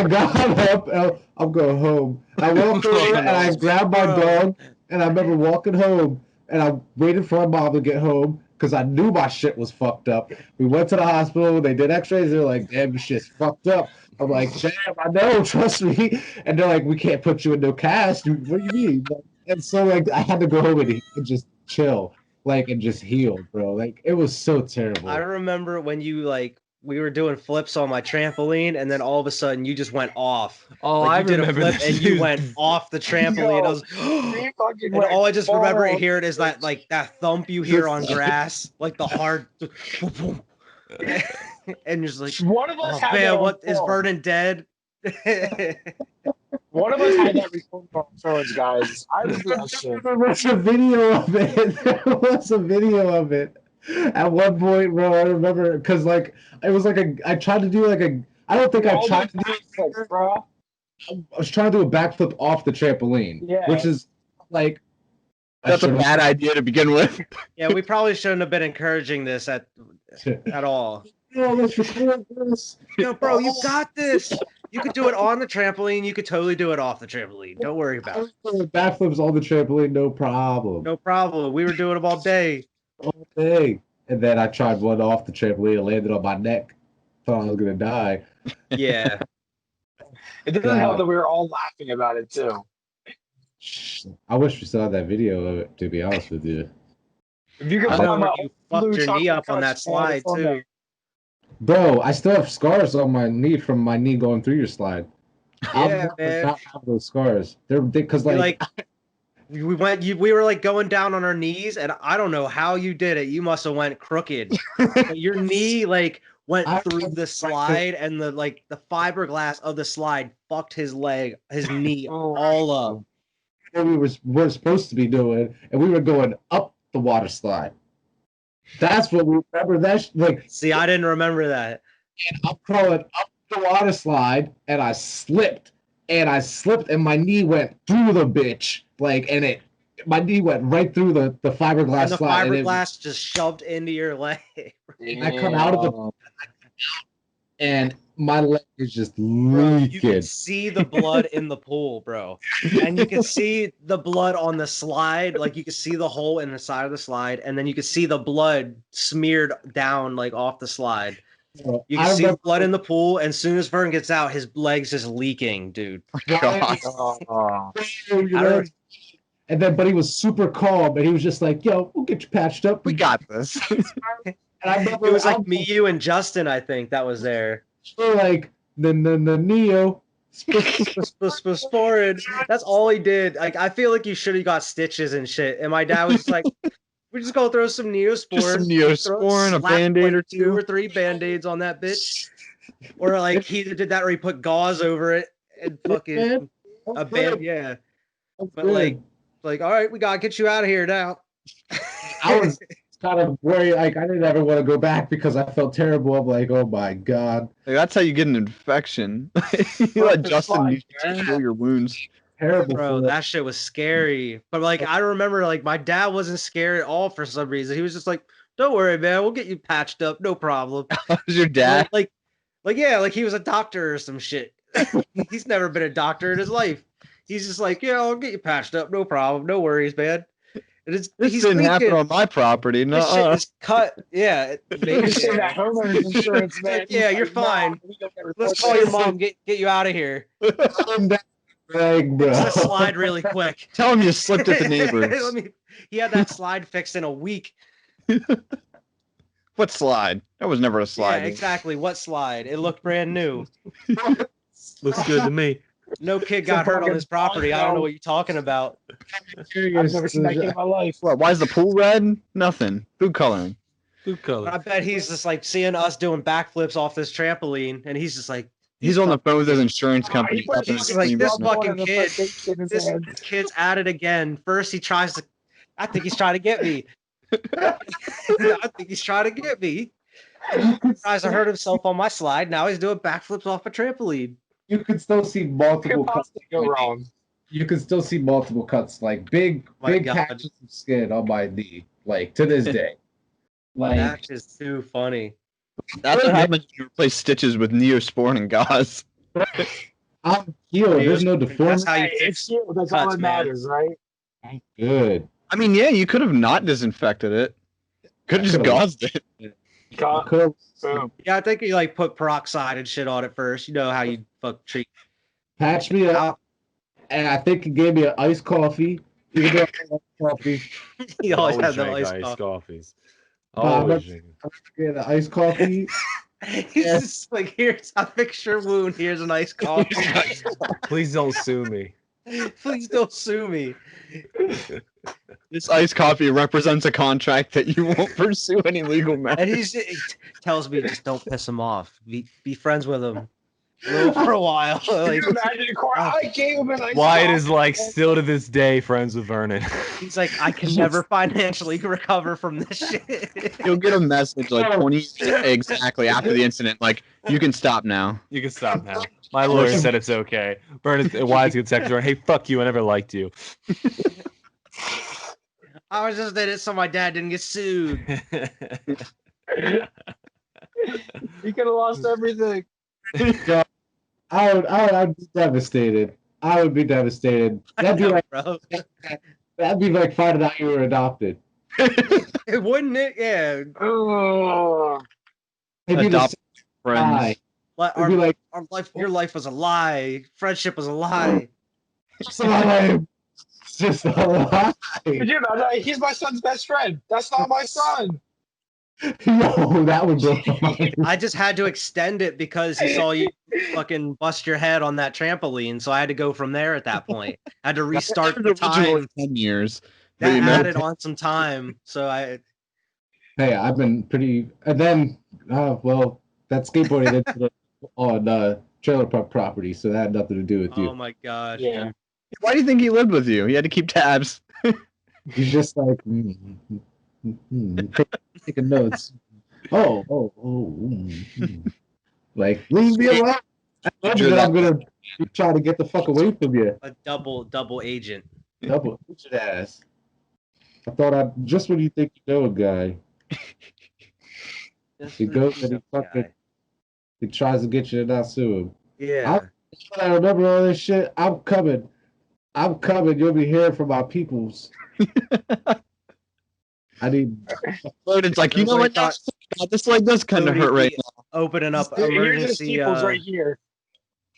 got up. And I'm going home. I walked over and I grabbed my dog, and I remember walking home, and I waited for my mom to get home because I knew my shit was fucked up. We went to the hospital. They did X-rays. They're like, "Damn, your shit's fucked up." I'm like, "Damn, I know. Trust me." And they're like, "We can't put you in no cast." What do you mean? And so like I had to go home and just chill, like, and just heal, bro. Like it was so terrible. I remember when you like we were doing flips on my trampoline, and then all of a sudden you just went off. Oh, Like, I you did a remember flip this. and you went off the trampoline. I was, We fucking and went all I just remember far hearing is that like that thump you hear on grass, like the hard, and you're just like, One of us oh had man, that what on is film. Vernon dead? One of us had that recording on phones, guys. I remember that shit. There was a video of it. There was a video of it. At one point, bro, I remember because like it was like I tried to do like a. I don't think I All tried those to do. backflips, bro. I was trying to do a backflip off the trampoline, Yeah. which is like. That's a bad idea to begin with. Yeah, we probably shouldn't have been encouraging this at all. Oh, let's record this. No, bro, you got this. You could do it on the trampoline. You could totally do it off the trampoline. Don't worry about it. Backflips on the trampoline, no problem. No problem. We were doing them all day. All day. And then I tried one off the trampoline and landed on my neck. Thought I was gonna die. Yeah. It doesn't help that we were all laughing about it too. I wish we still had that video of it, to be honest with you. If you could I find know my you fucked blue your knee chocolate up on that cups, slide it's on too. there. Bro, I still have scars on my knee from my knee going through your slide. I'll Yeah, never man. not have those scars. They're because You, like, we were like going down on our knees, and I don't know how you did it. You must have went crooked. But your knee like went through the slide, and the fiberglass of the slide fucked his knee all up. what we were supposed to be doing, and we were going up the water slide. That's what we remember. That's like, See, I didn't remember that. and I'm crawling up the water slide, and I slipped, and my knee went through the bitch, like, and my knee went right through the fiberglass And the slide, fiberglass just shoved into your leg. and I come out of the, and my leg is just Bro, you leaking. can see the blood in the pool, bro. And you can see the blood on the slide. Like, you can see the hole in the side of the slide, and then you can see the blood smeared down, like, off the slide. You can see the blood in the pool, and as soon as Vern gets out, his leg's just leaking, dude. God. And then, but he was super calm, and he was just like, "Yo, we'll get you patched up. We got this. And I remember It was like me, you, and Justin, I think, that was there. like the Neo. Sporid. That's all he did. Like, I feel like you should have got stitches and shit. And my dad was just like, "We're just gonna throw some Neosporin, Just some Neosporin, a slap, Band-Aid or 2 two. or 3 Band-Aids on that bitch." Or like he either did that or he put gauze over it and fucking a band, yeah. But like, all right, we gotta get you out of here now. I was kind of worried. Like, I didn't ever want to go back because I felt terrible. I'm like, oh my god, Like, that's how you get an infection. You let Justin heal your wounds. terrible. Bro, that shit was scary. But like, I remember like my dad wasn't scared at all for some reason. He was just like, "Don't worry, man, we'll get you patched up, no problem." That was your dad. Like yeah, like he was a doctor or some shit. He's never been a doctor in his life. He's just like, "Yeah, I'll get you patched up, no problem, no worries, man." And This he's didn't happen leaking. on my property. This shit No. is cut. Yeah, Maybe that homeowner's insurance, man. Yeah, you're fine. Let's call your mom. Get you out of here. Leg, bro. Let's slide really quick. Tell him you slipped at the neighbors. He had that slide fixed in a week. What slide? That was never a slide. Yeah, exactly. What slide? It looked brand new. Looks good to me. No kid got hurt on this property. I don't know what you're talking about. I've never seen that kid in my life. What, why is the pool red? Nothing. Food coloring. Blue color. I bet he's just like seeing us doing backflips off this trampoline, and he's just like, He's on the phone with his insurance company. He puts He's his like, this fucking fucking kid, this kid's at it again. First, he tries to. I think he's trying to get me. I think he's trying to get me. He tries to hurt himself on my slide. Now he's doing backflips off a trampoline. You can still see multiple cuts. Go wrong. You can still see multiple cuts, like big patches of skin on my knee, like to this day. Like That is too funny. That's what happens when you replace stitches with Neosporin and gauze. I'm healed. There's no deformity. That's how you It's you. That's all that matters, right? Good. I mean, yeah, you could have not disinfected it. Could have just gauzed it. Boom. Yeah, I think you like put peroxide and shit on it first. You know how you fuck treat. Patch me up, and I think he gave me an iced coffee. Even though I don't like coffee. He always had the drank ice iced coffee. coffees. I'm Always. getting an iced coffee. He's just like, here's a picture wound. Here's an ice coffee. Please don't sue me. Please don't sue me. This iced coffee represents a contract that you won't pursue any legal matter. And he tells me, just don't piss him off. Be friends with him for a while. Like, Imagine I gave him an ice Wyatt coffee. is like still to this day friends with Vernon. he's like, I can never financially recover from this shit. You'll get a message like 20 exactly after the incident, like, you can stop now. You can stop now. My lawyer said it's okay. Wyatt's gonna text her, hey, fuck you, I never liked you. I was just in it so my dad didn't get sued. He could have lost everything. I'd be devastated. I would be devastated. That'd be like bro. that'd be like finding out you were adopted. Wouldn't it? Yeah. Oh, It'd be the Adopt same friends. lie. Like, It'd be like our life, your life was a lie. Friendship was a lie. it's a lie. It's just a lie. could you imagine? He's my son's best friend. That's not my son. No, that would blow my mind. I just had to extend it because he saw you fucking bust your head on that trampoline. So I had to go from there at that point. I had to restart the time. 10 years. That you know. added on some time. So Hey, I've been pretty. And then, well, that skateboarding did on trailer park property, so that had nothing to do with you. oh my gosh. Yeah. Why do you think he lived with you? He had to keep tabs. He's just like taking notes. Like leave me alone. I told you that I'm gonna try to get the fuck away from you. A double agent. Double your ass. I thought I just when you think you know a guy, he goes and he fucking he tries to get you to not sue him. Yeah. I remember all this shit. I'm coming. You'll be hearing from our peoples. I need. It's like, you know what? God, this leg does kind of hurt right now. Opening up Here's his emergency. peoples right here.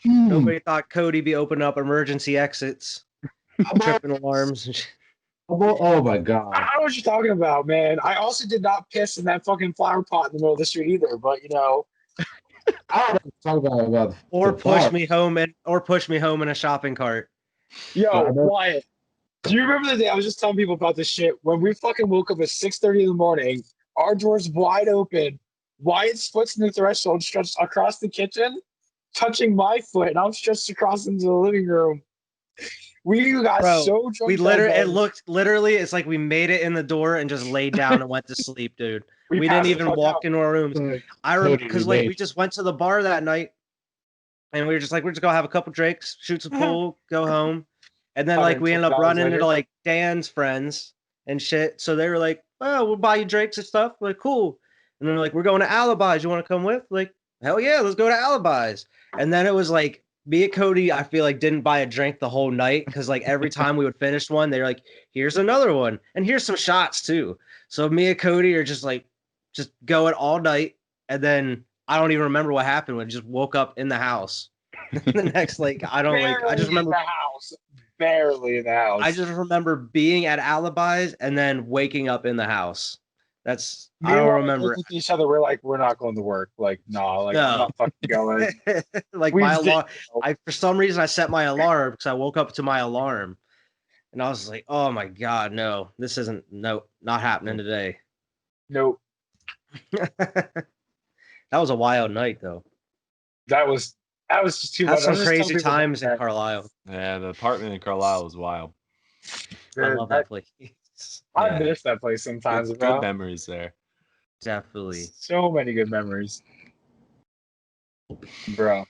Nobody thought Cody be opening up emergency exits, tripping alarms. And shit. Oh my god. I don't know what you're talking about, man. I also did not piss in that fucking flower pot in the middle of the street either, but you know. I don't know what to talk about. Or the push park. me home in a shopping cart. Yo, Wyatt, do you remember the day I was just telling people about this shit? When we fucking woke up at 6:30 in the morning, our door's wide open. Wyatt's foot's in the threshold, stretched across the kitchen, touching my foot, and I'm stretched across into the living room. We got Bro, so drunk. We that day. it's like we made it in the door and just laid down and went to sleep, dude. We didn't passed the even fuck walk out. into our rooms. I remember because like we just went to the bar that night, and we were just like, we're just gonna have a couple drinks, shoot some pool, go home, and then like we ended up running into like Dan's friends and shit. So they were like, "Oh, we'll buy you drinks and stuff." We're like, cool. And they're like, "We're going to Alibis. You want to come with?" Like, hell yeah, let's go to Alibis. And then it was like me and Cody, I feel like didn't buy a drink the whole night because like every time we would finish one, they were like, "Here's another one, and here's some shots too." So me and Cody are just going all night, and then I don't even remember what happened. We just woke up in the house. The next, I just remember in the house, barely in the house. I just remember being at Alibis and then waking up in the house. That's Me I and don't Wyatt remember. looked at each other. We're like, we're not going to work. Like, nah, like I'm No. not fucking going. Like We my did- alarm, for some reason I set my alarm because I woke up to my alarm, and I was like, "Oh my god, no, this isn't not happening today." Nope. That was a wild night, though. That was just too That's much. some crazy times in Carlisle. Yeah, the apartment in Carlisle was wild. I love that place. I Yeah. miss that place sometimes, Good bro. memories there. Definitely. So many good memories, bro.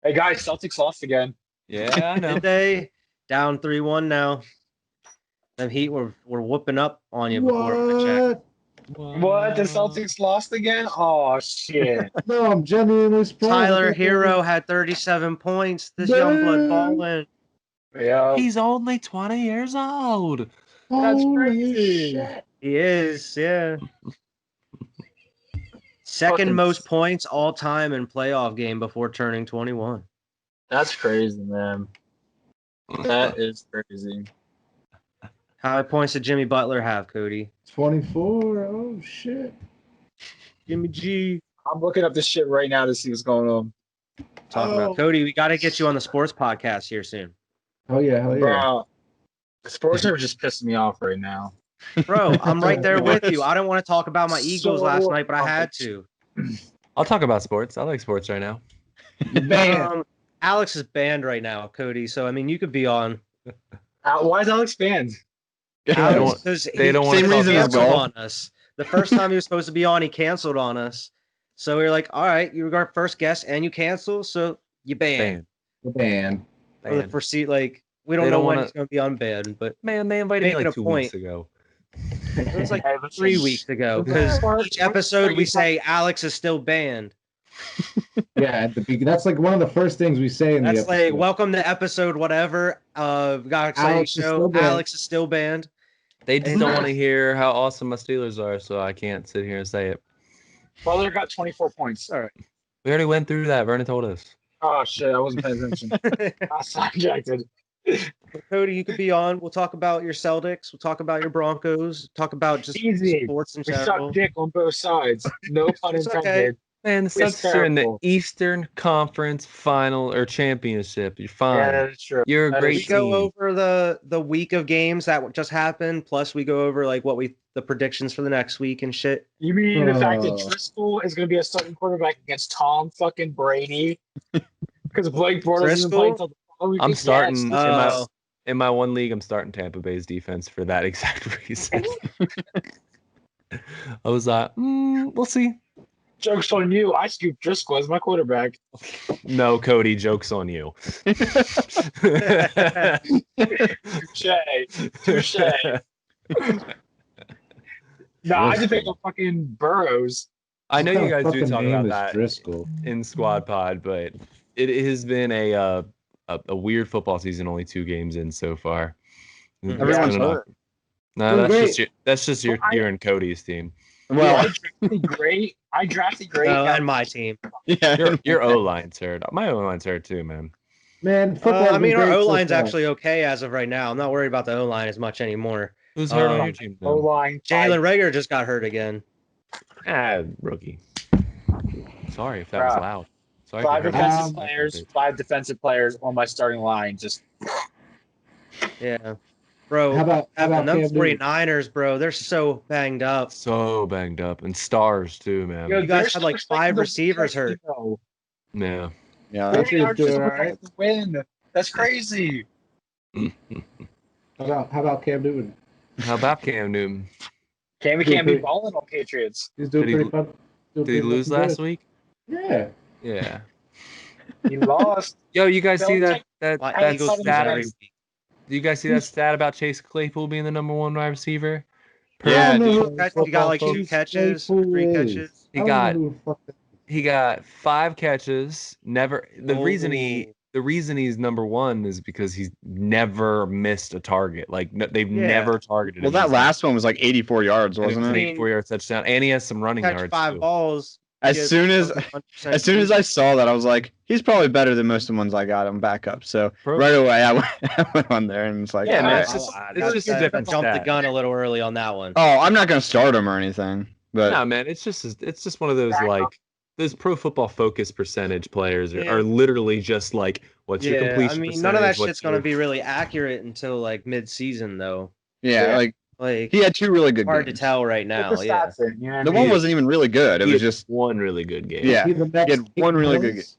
Hey guys, Celtics lost again. Yeah, I know. Today, down 3-1 now. Them Heat were whooping up on you before I checked. What? The Celtics lost again? Oh shit! No, I'm genuinely surprised. Tyler Hero had 37 points. This young blood Damn. balling. Yeah, He's only 20 years old. That's Holy crazy. shit. He is, yeah. Second Fucking- most points all time in playoff game before turning 21. That's crazy, man. That is crazy. How many points did Jimmy Butler have, Cody? 24. Oh shit. Jimmy G. I'm looking up this shit right now to see what's going on. Talking about Cody, we got to get you on the sports podcast here soon. Oh yeah, hell yeah. Bro, sports are just pissing me off right now. Bro, I'm right there with you. I don't want to talk about my Eagles last night, but I had to. I'll talk about sports. I like sports right now. Alex is banned right now, Cody. So I mean, you could be on. Why is Alex banned? Alex, because they don't want Same to reason as canceled golf. on us. The first time he was supposed to be on, he canceled on us. So we were like, all right, you were our first guest and you cancel, so you banned. Ban. For the foresee, like we don't They know don't when wanna- he's going to be unbanned, but Man, they invited Make me it like a 2 point. weeks ago. it was like Hey, listen, 3 weeks ago. Because each episode we say Alex is still banned. Yeah, at the beginning. That's like one of the first things we say in That's the like episode. welcome to episode whatever. We got an exciting Alex is show. still banned. Alex is still banned. They just don't want to hear how awesome my Steelers are, so I can't sit here and say it. Butler got 24 points. All right. We already went through that. Vernon told us. Oh shit, I wasn't paying attention. I subjected. Cody, you could be on. We'll talk about your Celtics. We'll talk about your Broncos. Talk about just Easy. sports in We general. suck dick on both sides. No pun It's okay. intended. Man, the It's Celtics are in the terrible. Eastern Conference Final or Championship. You're fine. Yeah, that is true. You're a That great is We true. go team. over the week of games that just happened. Plus, we go over like the predictions for the next week and shit. You mean the fact that Oh. Driscoll is going to be a starting quarterback against Tom fucking Brady? Because Blake Bortles isn't Driscoll? playing until the following week? I'm Yes. starting Oh. in my one league. I'm starting Tampa Bay's defense for that exact reason. I was like, we'll see. Joke's on you. I scooped Driscoll as my quarterback. No, Cody, joke's on you. Touche. No, I just think of fucking Burrows. I know you guys do Fucking talk name about is that Driscoll. in Squad Pod, but it has been a weird football season. Only 2 games in so far. It's Everyone's gonna- hurt. No, Doing that's just your and Cody's team. Well, I drafted great. Oh, Now, and my team. yeah. Your O line's hurt. My O line's hurt too, man. Man, football. I mean, our O line's actually okay as of right now. I'm not worried about the O line as much anymore. Who's hurt on Um, your team? O Then? line. Jalen Rager just got hurt again. Rookie. Sorry if that was loud. Sorry. if Five you heard defensive that. players, 5 defensive players on my starting line. Just Yeah. Bro, How about them Cam Newton? 49ers, bro, they're so banged up. So banged up and stars too, man. You guys had like 5 receivers hurt. Yeah. Yeah. That's Maybe just doing all right. to win. That's crazy. How about Cam Newton? How about Cam Newton? Cammy can't be balling on Patriots. He's doing Did he- pretty fun. doing Did he pretty lose fucking last good. week? Yeah. Yeah. He lost. Yo, you guys see that My that Eagles lose stat? every week. Do you guys see that stat about Chase Claypool being the number 1 wide receiver? Yeah, I don't know dude. who He got like 2 Claypool catches, is. 3 catches. He I don't got know who the fuck that- he got 5 catches. Never the reason he's number 1 is because he's never missed a target. Like they've Yeah. never targeted Well, him. that last one was like 84 yards, And it wasn't was an it? 84-yard touchdown, and he has some running Catch yards 5 too. balls. As get soon as 100% I saw that, I was like, he's probably better than most of the ones I got on backup. So Bro. right away, I went on there and was like, Yeah, man, all it's right. just- that's just a I different jumped the stat. gun a little early on that one. Oh, I'm not gonna start him or anything, but No, man, it's just one of those like those Pro Football Focus percentage players Yeah. are literally just like what's your completion I mean, percentage? none of that what's shit's gonna your- be really accurate until like mid-season, though. yeah, Yeah. like Like He had 2 really good hard games. to tell right Put now. the Yeah. stats in, you know what I The mean? one wasn't even really good. It He was had just one really good game. yeah. He the next He had one really good game. Hills?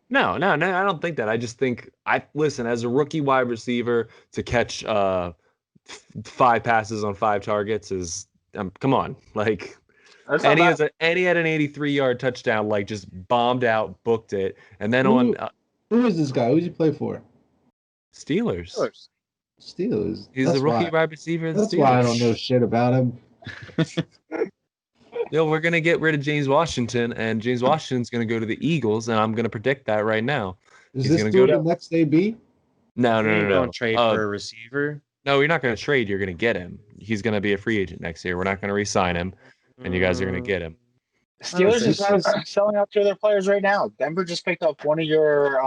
No, I don't think that. I just think listen, as a rookie wide receiver to catch 5 passes on 5 targets is come on. Like That's not bad. and he had an 83-yard touchdown, like just bombed out, booked it, and then Who- on Who is this guy? Who's he play for? Steelers. Steelers. He's That's the rookie why. wide receiver of the That's Steelers. why I don't know shit about him. Yo, we're gonna get rid of James Washington, and James Washington's gonna go to the Eagles, and I'm gonna predict that right now. Is He's this gonna dude go the next AB? No, You ain't no. gonna trade for a receiver. No, you're not gonna trade. You're gonna get him. He's gonna be a free agent next year. We're not gonna re-sign him, and you guys are gonna get him. Steelers This is selling out 2 of their players right now. Denver just picked up one of your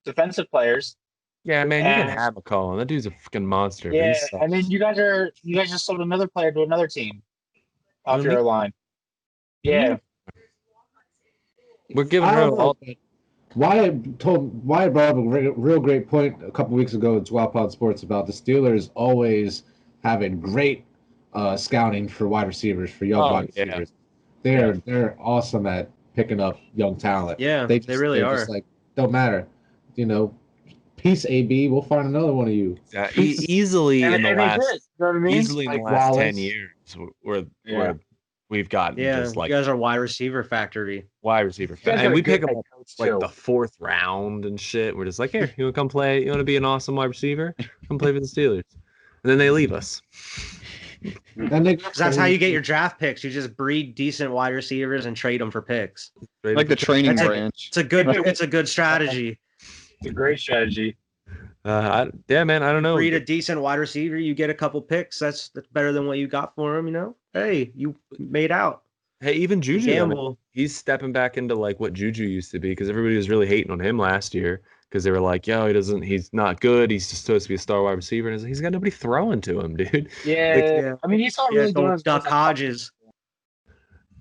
defensive players. Yeah, man, you can And- have McCollum. That dude's a fucking monster. but he Yeah, sucks. and then you guys just sold another player to another team off Really? your line. Yeah, We're giving I her don't know. all. Wyatt brought up a real great point a couple weeks ago at Swap Sports about the Steelers always having great scouting for wide receivers, for young wide yeah. receivers. They're awesome at picking up young talent. Yeah, they really they're are. Just like, don't matter, Peace, AB. We'll find another one of you. Easily in the and they last, did, you know what I mean? easily in the Like last Wallace. 10 years, where we've gotten Yeah, just like you guys are wide receiver factory. wide receiver, You guys and are we a good pick them head up coach, like too. the 4th round and shit. We're just like, here, you want to come play? You want to be an awesome wide receiver? Come play for the Steelers, and then they leave us. And they, 'Cause that's how you get your draft picks. You just breed decent wide receivers and trade them for picks. like the training That's it. branch. It's a good strategy. It's a great strategy. Yeah, man, I don't know. Breed a decent wide receiver, you get a couple picks. That's better than what you got for him. Hey, you made out. Hey, even Juju, I mean, Gamble. he's stepping back into like what Juju used to be, because everybody was really hating on him last year because they were like, yo, he's not good. He's just supposed to be a star wide receiver. And he's got nobody throwing to him, dude. Yeah, yeah. I mean, he's not Yeah, really doing don't as Duck much. Hodges.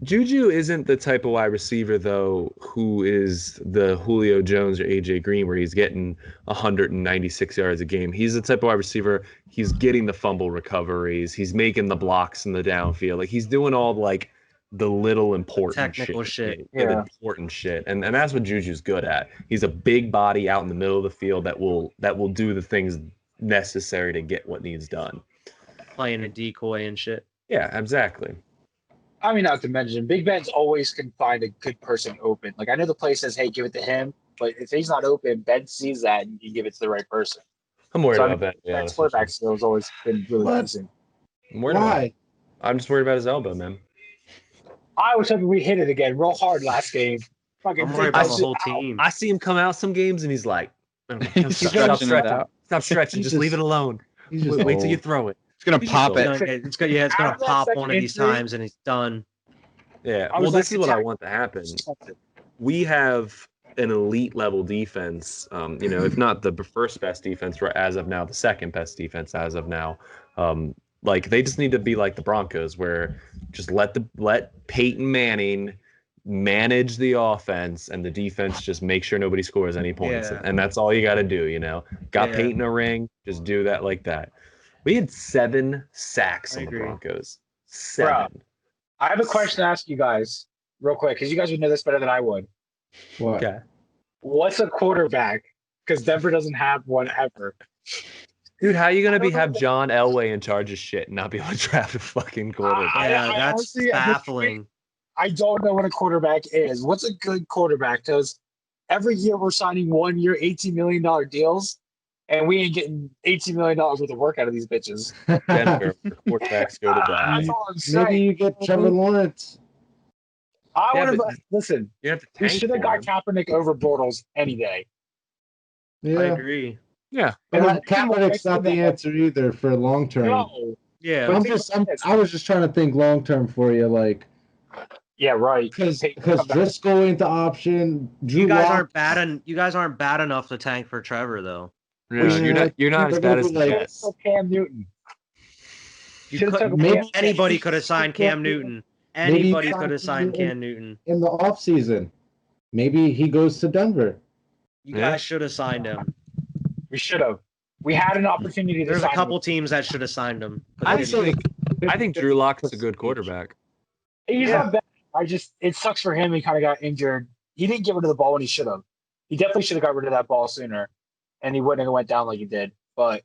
Juju isn't the type of wide receiver, though, who is the Julio Jones or AJ Green, where he's getting 196 yards a game. He's the type of wide receiver. He's getting the fumble recoveries. He's making the blocks in the downfield. Like he's doing all like the little important Technical shit. Yeah, the important shit. And that's what Juju's good at. He's a big body out in the middle of the field that will do the things necessary to get what needs done. Playing a decoy and shit. Yeah, exactly. I mean, not to mention, Big Ben's always can find a good person open. Like, I know the play says, hey, give it to him, but if he's not open, Ben sees that and you give it to the right person. I'm worried So, about that. Yeah, Ben's quarterback skill has always been really What? decent. I'm worried about Why? it. I'm just worried about his elbow, man. I was hoping we hit it again real hard last game. Fucking I'm worried Big about the Ben's whole out. team. I see him come out some games and he's like, He's stretching it out. Stop stretching. He's Just leave it alone. He's just Wait till you old. throw it. It's gonna He's pop just it. It's gonna Out of that pop second one of these injury- times and he's done. Yeah. I Well, was this like, is what I attack- want to happen. We have an elite level defense. If not the first best defense, as of now, the second best defense as of now. Like they just need to be like the Broncos, where just let Peyton Manning manage the offense and the defense just make sure nobody scores any points. Yeah. And that's all you got to do, Got Yeah. Peyton a ring, just do that like that. We had 7 sacks I on the agree. Broncos. 7. I have a question to ask you guys real quick because you guys would know this better than I would. What? Okay. What's a quarterback? Because Denver doesn't have one ever. Dude, how you gonna have John Elway in charge of shit and not be able to draft a fucking quarterback? Yeah, I that's honestly- baffling. I don't know what a quarterback is. What's a good quarterback? Because every year we're signing 1 year, $18 million deals, and we ain't getting $18 million worth of work out of these bitches. Denver, where quarterbacks go to die. That's all I'm saying. Maybe you get Trevor Lawrence. I Yeah, would but have listen. You have to We tank should have for got him. Kaepernick over Bortles any day. I Yeah. agree. Yeah. And But I'm- Kaepernick's not the answer either for long term. No. Yeah. But But I was just trying to think long term for you, like Yeah, right. because Hey, come back. Driscoll ain't the option. Drew You guys Lock- aren't bad enough to tank for Trevor though. Yeah, you're not as bad as the Like- Jets. So Cam Newton. You Should've could, took maybe- anybody could have signed Cam Newton. Maybe you Anybody signed could have signed Cam Cam Newton. in the offseason. Maybe he goes to Denver. You Yeah. guys should have signed him. We should have. We had an opportunity to There's a sign couple him. teams that should have signed him. but I they didn't. think Drew Lock's a good quarterback. He's not bad. It sucks for him. He kind of got injured. He didn't get rid of the ball when he should have. He definitely should have got rid of that ball sooner, and he wouldn't have went down like he did. But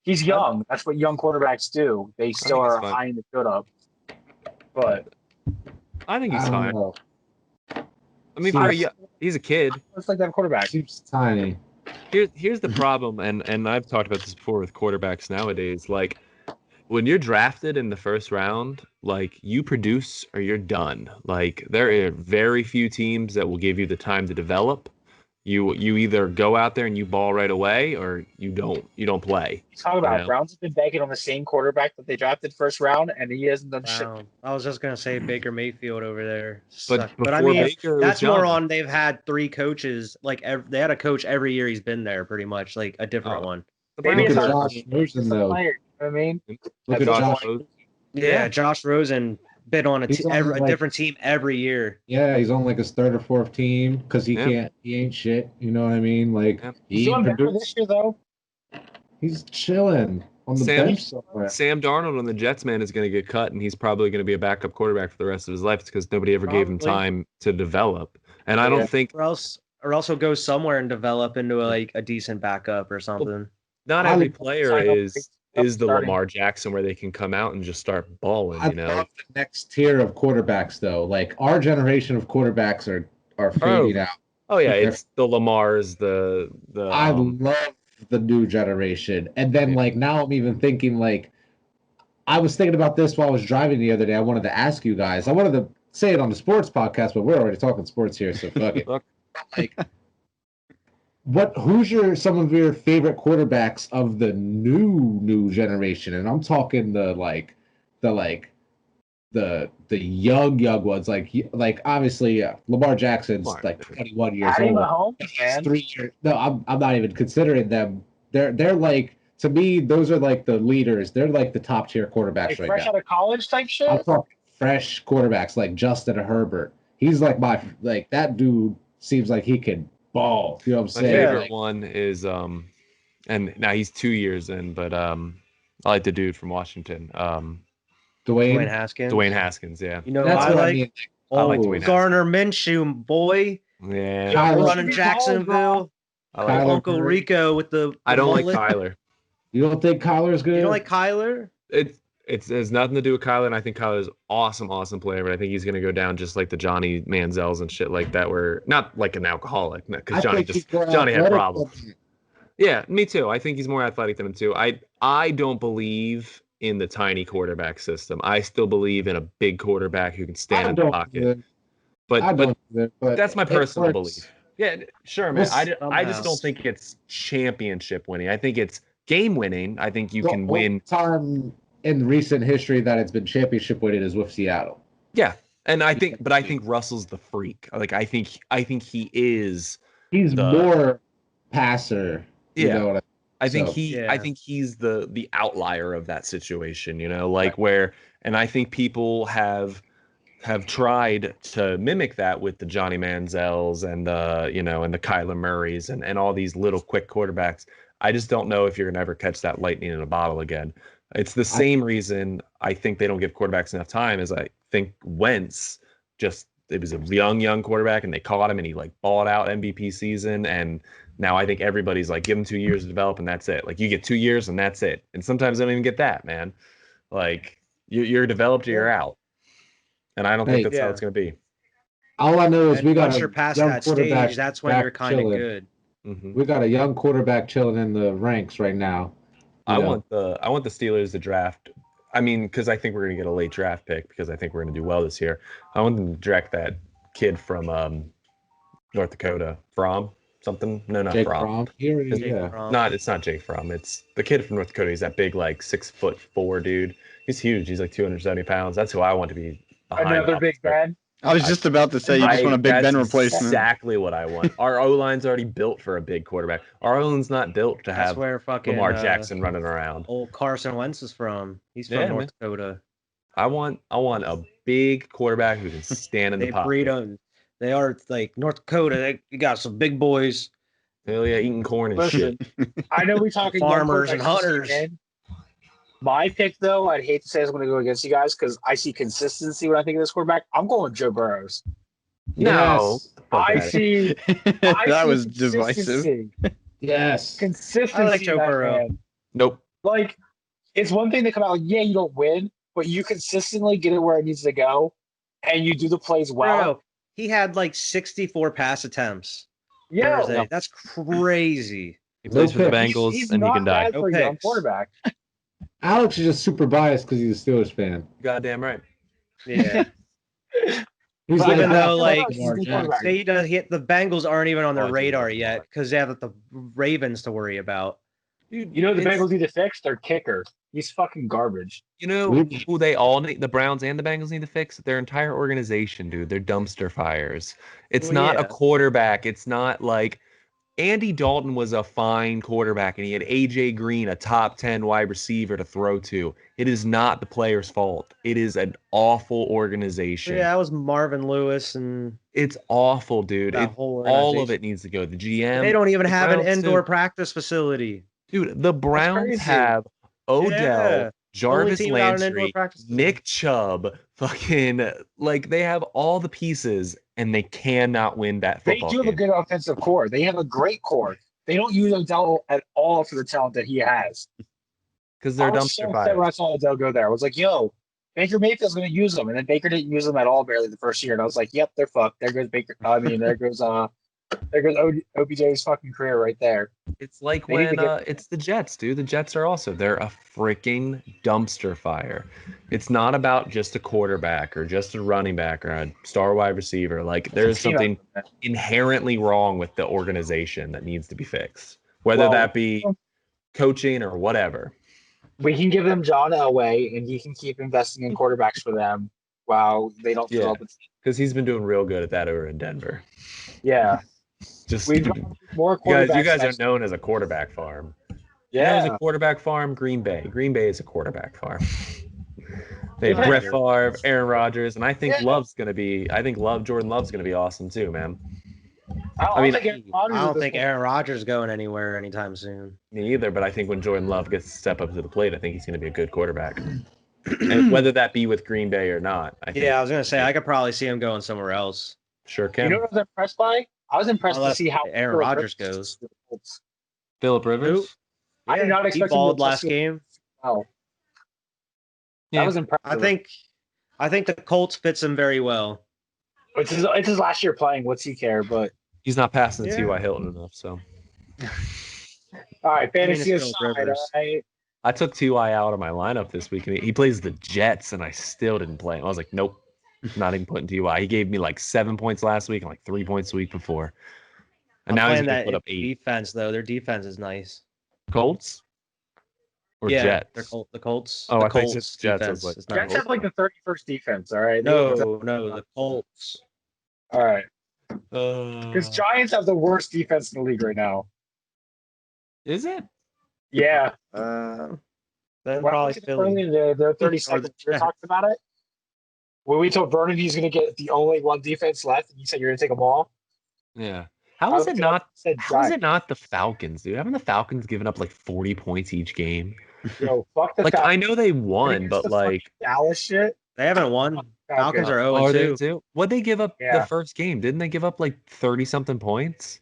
he's young. That's what young quarterbacks do. They still are high in the should up. But I think he's fine. Know. I mean, he's a kid. Looks like that quarterback. Seems tiny. Here's the problem, and I've talked about this before with quarterbacks nowadays. Like, when you're drafted in the first round, like, you produce or you're done. Like, there are very few teams that will give you the time to develop. You either go out there and you ball right away, or you don't play. Talk about it. Browns have been banking on the same quarterback that they drafted first round, and he hasn't done shit. I was just gonna say Baker Mayfield over there. But I mean, Baker, that's more on. They've had 3 coaches. Like they had a coach every year. He's been there pretty much, like a different one. Maybe it's Josh Rosen, though. Player, you know what I mean? Look at Josh. Yeah, Josh Rosen been on a different team every year. Yeah, he's on like his 3rd or 4th team because he ain't shit. You know what I mean? Like he's doing better this year though. He's chilling on the bench somewhere. Sam Darnold on the Jets, man, is going to get cut, and he's probably going to be a backup quarterback for the rest of his life. It's because nobody ever gave him time to develop. And I don't think, or also go somewhere and develop into a decent backup or something. Not every player is the Lamar Jackson where they can come out and just start balling. You know, love the next tier of quarterbacks though. Like our generation of quarterbacks are fading out. Oh yeah, it's the Lamars, the. I love the new generation, and then like now I'm even thinking like, I was thinking about this while I was driving the other day. I wanted to ask you guys. I wanted to say it on the sports podcast, but we're already talking sports here, so fuck it. Like, who's some of your favorite quarterbacks of the new generation? And I'm talking the young ones, like obviously Lamar Jackson's like 21 years old. He's 3 years. No, I'm not even considering them. They're like, to me, those are like the leaders. They're like the top tier quarterbacks right now. Fresh out of college type shit. I'm talking fresh quarterbacks like Justin Herbert. He's like that dude seems like he can ball. You know what I'm saying? My favorite one is and now he's 2 years in, but I like the dude from Washington. Dwayne Haskins. Dwayne Haskins, yeah. You know, that's I what like. I mean. Oh, like Dwayne Garner Minshew, boy. Yeah. Running Jacksonville. I like Uncle Rico with the I don't mullet. like Kyler. You don't think Kyler's good? You don't like Kyler? It has nothing to do with Kyler, and I think Kyler's awesome player, but I think he's going to go down just like the Johnny Manziels and shit like that, where not like an alcoholic, because Johnny had problems. Yeah, me too. I think he's more athletic than him too. I don't believe in the tiny quarterback system. I still believe in a big quarterback who can stand in the pocket. But that's my personal belief. Yeah, sure, man. I just don't think it's championship winning. I think it's game winning. I think you can win. Time in recent history that it's been championship winning is with Seattle. Yeah, and I think Russell's the freak. Like I think he is. He's more passer. Yeah, you know what I mean? I think he's the outlier of that situation. You know, like where, and I think people have tried to mimic that with the Johnny Manziels and and the Kyler Murrays and all these little quick quarterbacks. I just don't know if you're gonna ever catch that lightning in a bottle again. It's the same reason I think they don't give quarterbacks enough time as I think Wentz it was a young quarterback and they caught him and he like balled out MVP season, and now I think everybody's like, give him 2 years to develop and that's it. Like you get 2 years and that's it. And sometimes they don't even get that, man. Like you're developed or you're out. And I don't think that's how it's going to be. All I know is we got once you're past that stage, that's when you're kind of good. Mm-hmm. We got a young quarterback chilling in the ranks right now. I want the Steelers to draft. I mean, because I think we're going to get a late draft pick because I think we're going to do well this year. I want them to draft that kid from North Dakota, Fromm something. No, not Jake Fromm. It's not Jake Fromm. It's the kid from North Dakota. He's that big, like 6'4" dude. He's huge. He's like 270 pounds. That's who I want to be. Another Big Ben. I was just about to say you just want a Big Ben replacement. Exactly what I want. Our O-line's already built for a big quarterback. Our O-line's not built to have Lamar Jackson running around. Old Carson Wentz is from. He's from North Dakota. I want a big quarterback who can stand in the pocket. They breed them. They are like North Dakota. You got some big boys. Hell yeah, eating corn and Listen, shit. I know we talking Farmers and hunters. My pick, though, I'd hate to say I was going to go against you guys because I see consistency when I think of this quarterback. I'm going with Joe Burrows. No. Yes. I see. I That see was divisive. consistency. Yes. Consistency. I like Joe in that Burrow. man. Nope. Like, it's one thing to come out like, yeah, you don't win, but you consistently get it where it needs to go, and you do the plays well. Bro, he had like 64 pass attempts Yeah, Thursday. No. That's crazy. He plays for the picks. Bengals he's and he not can die. bad for a No young picks. quarterback. Alex is just super biased because he's a Steelers fan. Goddamn right. Yeah. He's But Even I though, feel like, he's a good Lamar quarterback. the Bengals aren't even on their Oh, dude, radar that's yet hard. because they have the Ravens to worry about. Dude, You know what the it's- Bengals need to fix? Their kicker. He's fucking garbage. You know who they all need? The Browns and the Bengals need to fix their entire organization, dude. They're dumpster fires. It's Well, not a yeah. quarterback. It's not like Andy Dalton was a fine quarterback and he had AJ Green, a top 10 wide receiver to throw to. It is not the player's fault. It is an awful organization. Yeah, that was Marvin Lewis and It's awful, dude. that It, whole all of organization. it needs to go. The GM. They don't even the have an Browns, indoor too. practice facility. Dude, the Browns crazy. have Odell, Yeah. Jarvis team without an indoor Landry, practice facility. Nick Chubb, fucking like they have all the pieces and they cannot win that They football do have a game good offensive core. They have a great core. They don't use Odell at all for the talent that he has. because they're I was so dumpster upset when I fires. saw Odell go there. I was like, yo, Baker Mayfield's going to use them. And then Baker didn't use them at all barely the first year. And I was like, yep, they're fucked. There goes Baker. I mean, there goes OBJ's fucking career right there. It's like They need when to get- it's the Jets, dude. The Jets are also they're a freaking dumpster fire. It's not about just a quarterback or just a running back or a star wide receiver. Like there's team something effort. inherently wrong with the organization that needs to be fixed, whether Well, that be coaching or whatever. We can give them John Elway, and he can keep investing in quarterbacks for them while they don't fill Yeah. up with. Because he's been doing real good at that over in Denver. Yeah, Just we've got more you quarterbacks. guys are next- known as a quarterback farm. Yeah, as Yeah, a quarterback farm, Green Bay. Green Bay is a quarterback farm. They have Yeah. Brett Favre, Aaron Rodgers, and I think Yeah. Jordan Love's gonna be awesome too, man. I mean, think Aaron Rodgers I is don't this think one. Aaron Rodgers is going anywhere anytime soon. Me either, but I think when Jordan Love gets to step up to the plate, I think he's gonna be a good quarterback. And whether that be with Green Bay or not, I think Yeah, I was gonna say I could probably see him going somewhere else. sure You can. know what I was impressed by? I was impressed Unless to see how Aaron Rodgers goes. Philip Rivers. I did not He expect him to balled adjust last to it. game. Wow. Yeah. That was impressive. I think the Colts fits him very well. it's his last year playing. What's he care? But He's not passing to Yeah. T.Y. Hilton enough, so all right, fantasy it's Phillip aside, Rivers. all right. I took T.Y. out of my lineup this week, and he plays the Jets, and I still didn't play him. I was like, nope, not even putting T.Y. He gave me like 7 points last week and like 3 points the week before, and now he's playing gonna that put up 8. defense though. Their defense is nice. Colts or yeah, Jets? the Colts. Oh, the I thought you Colts said Jets. I was defense like, is not Jets good. have like the 31st defense. All right. No, the Colts. All right. Because Giants have the worst defense in the league right now. Is it? Yeah. Then Well, probably Philly. they're 30 Or the seconds. You're Jets. talking about it. When we told Vernon he's going to get the only one defense left, and you said you're going to take them all. Yeah. How is I it not? said How is Giants. it not the Falcons, dude? Haven't the Falcons given up like 40 points each game? Yo, fuck the Like Falcons. I know they won, Against but the like fucking Dallas shit. They haven't won. Falcons are oh, 0-2. they too. What they give up Yeah. the first game? Didn't they give up like 30 something points?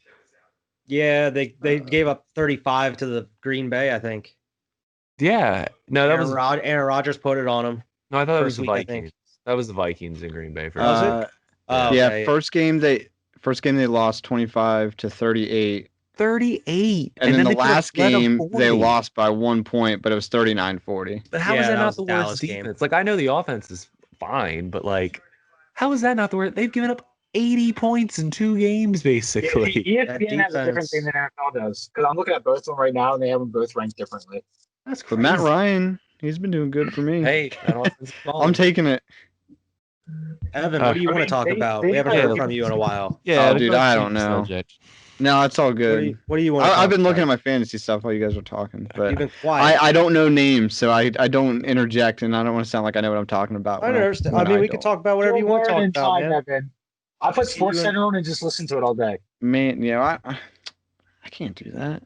Yeah, they gave up 35 to the Green Bay, I think. Yeah. No, that was Aaron Rodgers put it on them. no. I thought it was first the week, I think. Vikings. That was the Vikings in Green Bay for Was it? us. Oh, Yeah, okay. first game they lost 25-38. 38. And then they the could have last led them game they 40. lost by 1 point, but it was 39-40. But how Yeah, is that that not was the Dallas worst game. defense? Like I know the offense is fine, but like, how is that not the worst? They've given up 80 points in 2 games, basically. ESPN has a different thing than NFL does. Because I'm looking at both of them right now, and they have them both ranked differently. That's But crazy. Matt Ryan, he's been doing good for me. Hey, that offense is I'm solid. taking it. Evan, what do you I want mean, to talk they- about? they We haven't play heard a- from you in a while. Oh, dude, I don't know. No, it's all What do good. you want? I've been looking at my fantasy stuff while you guys were talking, You've but been quiet. I don't know names, so I don't interject, and I don't want to sound like I know what I'm talking about. I when understand. when I mean, we don't. could talk about whatever you want to talk about, man. I put Sports You- Center on and just listen to it all day. Man, yeah, I can't do that.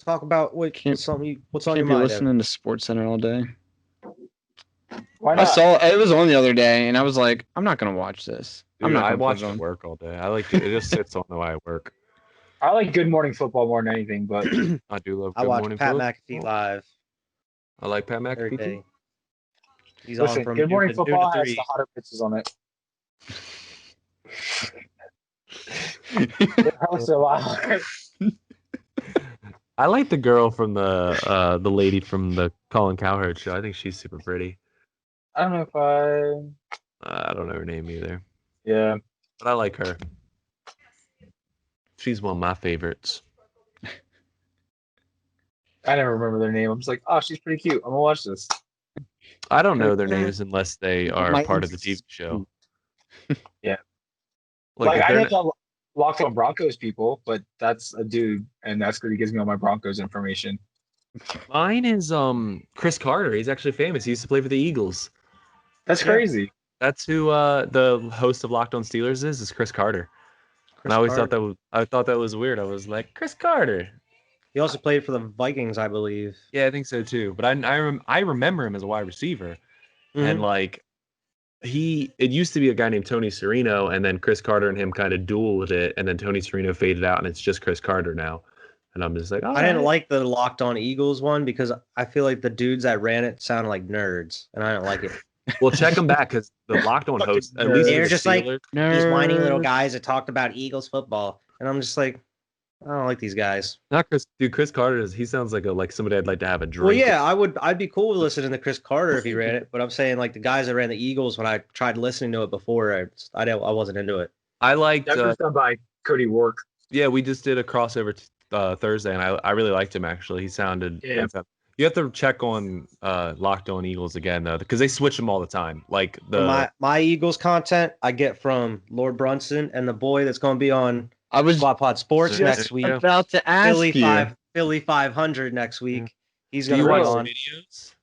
Talk about what's on Can't your be mind. listening to Sports Center all day. Why I not? saw it was on the other day, and I was like, I'm not gonna watch this. I'm Dude, not I gonna watch put it at on. work all day. I like it. It just sits on the way I work. I like Good Morning Football more than anything, but I do love I Good watch Morning Pat Football. McAfee live I like Pat every McAfee day. too. He's on listen, from Good Morning noon to Football has 3. the hotter pitches on it. It hurts a lot. I like the girl from the lady from the Colin Cowherd show. I think she's super pretty. I don't know if I don't know her name either, yeah. but I like her. She's one of my favorites. I never remember their name. I'm just like, oh, she's pretty cute. I'm gonna watch this. I don't know their names unless they are part of the TV show. Yeah. Like, Like if I they're know the Locked On Broncos people, but that's a dude, and that's because he gives me all my Broncos information. mine is Chris Carter. He's actually famous. He used to play for the Eagles. That's Yeah. crazy. That's who the host of Locked On Steelers is Chris Carter. And I always thought that was weird. I was like, Chris Carter. He also played for the Vikings, I believe. Yeah, I think so too. But I remember him as a wide receiver, and Mhm. like it used to be a guy named Tony Serino, and then Chris Carter and him kind of dueled it, and then Tony Serino faded out, and it's just Chris Carter now. And I'm just like, oh, I didn't like the Locked On Eagles one because I feel like the dudes that ran it sounded like nerds, and I didn't like it. Well, check them back because the Locked On host, at least They're the just like Steelers- these whiny little guys that talked about Eagles football, and I'm just like, I don't like these guys. not Chris. Dude, Chris Carter he sounds like somebody I'd like to have a drink. Well, yeah, I'd be cool with listening to Chris Carter if he ran it, but I'm saying like the guys that ran the Eagles when I tried listening to it before, I wasn't into it. I liked. That was done by Cody Work. Yeah, we just did a crossover Thursday, and I really liked him actually. He sounded. Yeah. You have to check on Locked On Eagles again though, because they switch them all the time. Like My Eagles content I get from Lord Brunson and the boy that's going to be on I was Squad Pod Sports Yeah. next week. about to ask you. Philly 500 next week. He's do going you to be watch on. videos?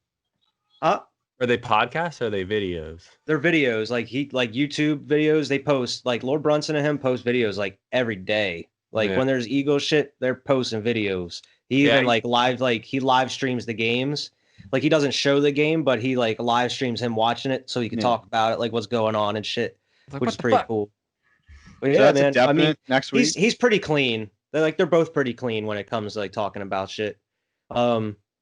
Huh? Are they podcasts or are they videos? They're videos, like YouTube videos. They post like Lord Brunson and him post videos like every day. Like Yeah. when there's Eagles shit, they're posting videos. He Yeah, even he live streams the games. Like he doesn't show the game, but he like live streams him watching it so he can Yeah. talk about it, like what's going on and shit, Like, which what is the pretty fuck? cool. But So yeah, that's a man. I mean, definite next week. he's pretty clean. They're both pretty clean when it comes to like talking about shit.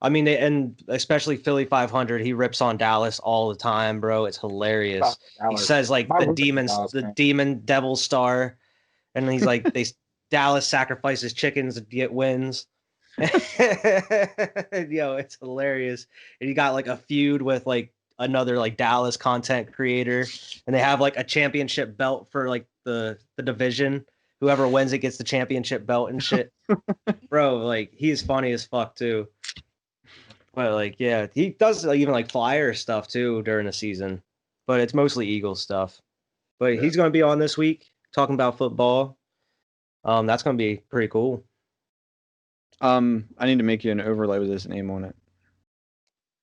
I mean, and especially Philly 500, he rips on Dallas all the time, bro. It's hilarious. He says like My the roommate's demons, Dallas the fan. demon devil star, and he's like Dallas sacrifices chickens to get wins. Yo, it's hilarious. And he got like a feud with like another like Dallas content creator, and they have like a championship belt for like the division. Whoever wins it gets the championship belt and shit. Bro, like he's funny as fuck too. But like, yeah, he does like, even like flyer stuff too during the season, but it's mostly Eagles stuff. But he's going to be on this week talking about football. That's going to be pretty cool. I need to make you an overlay with his name on it.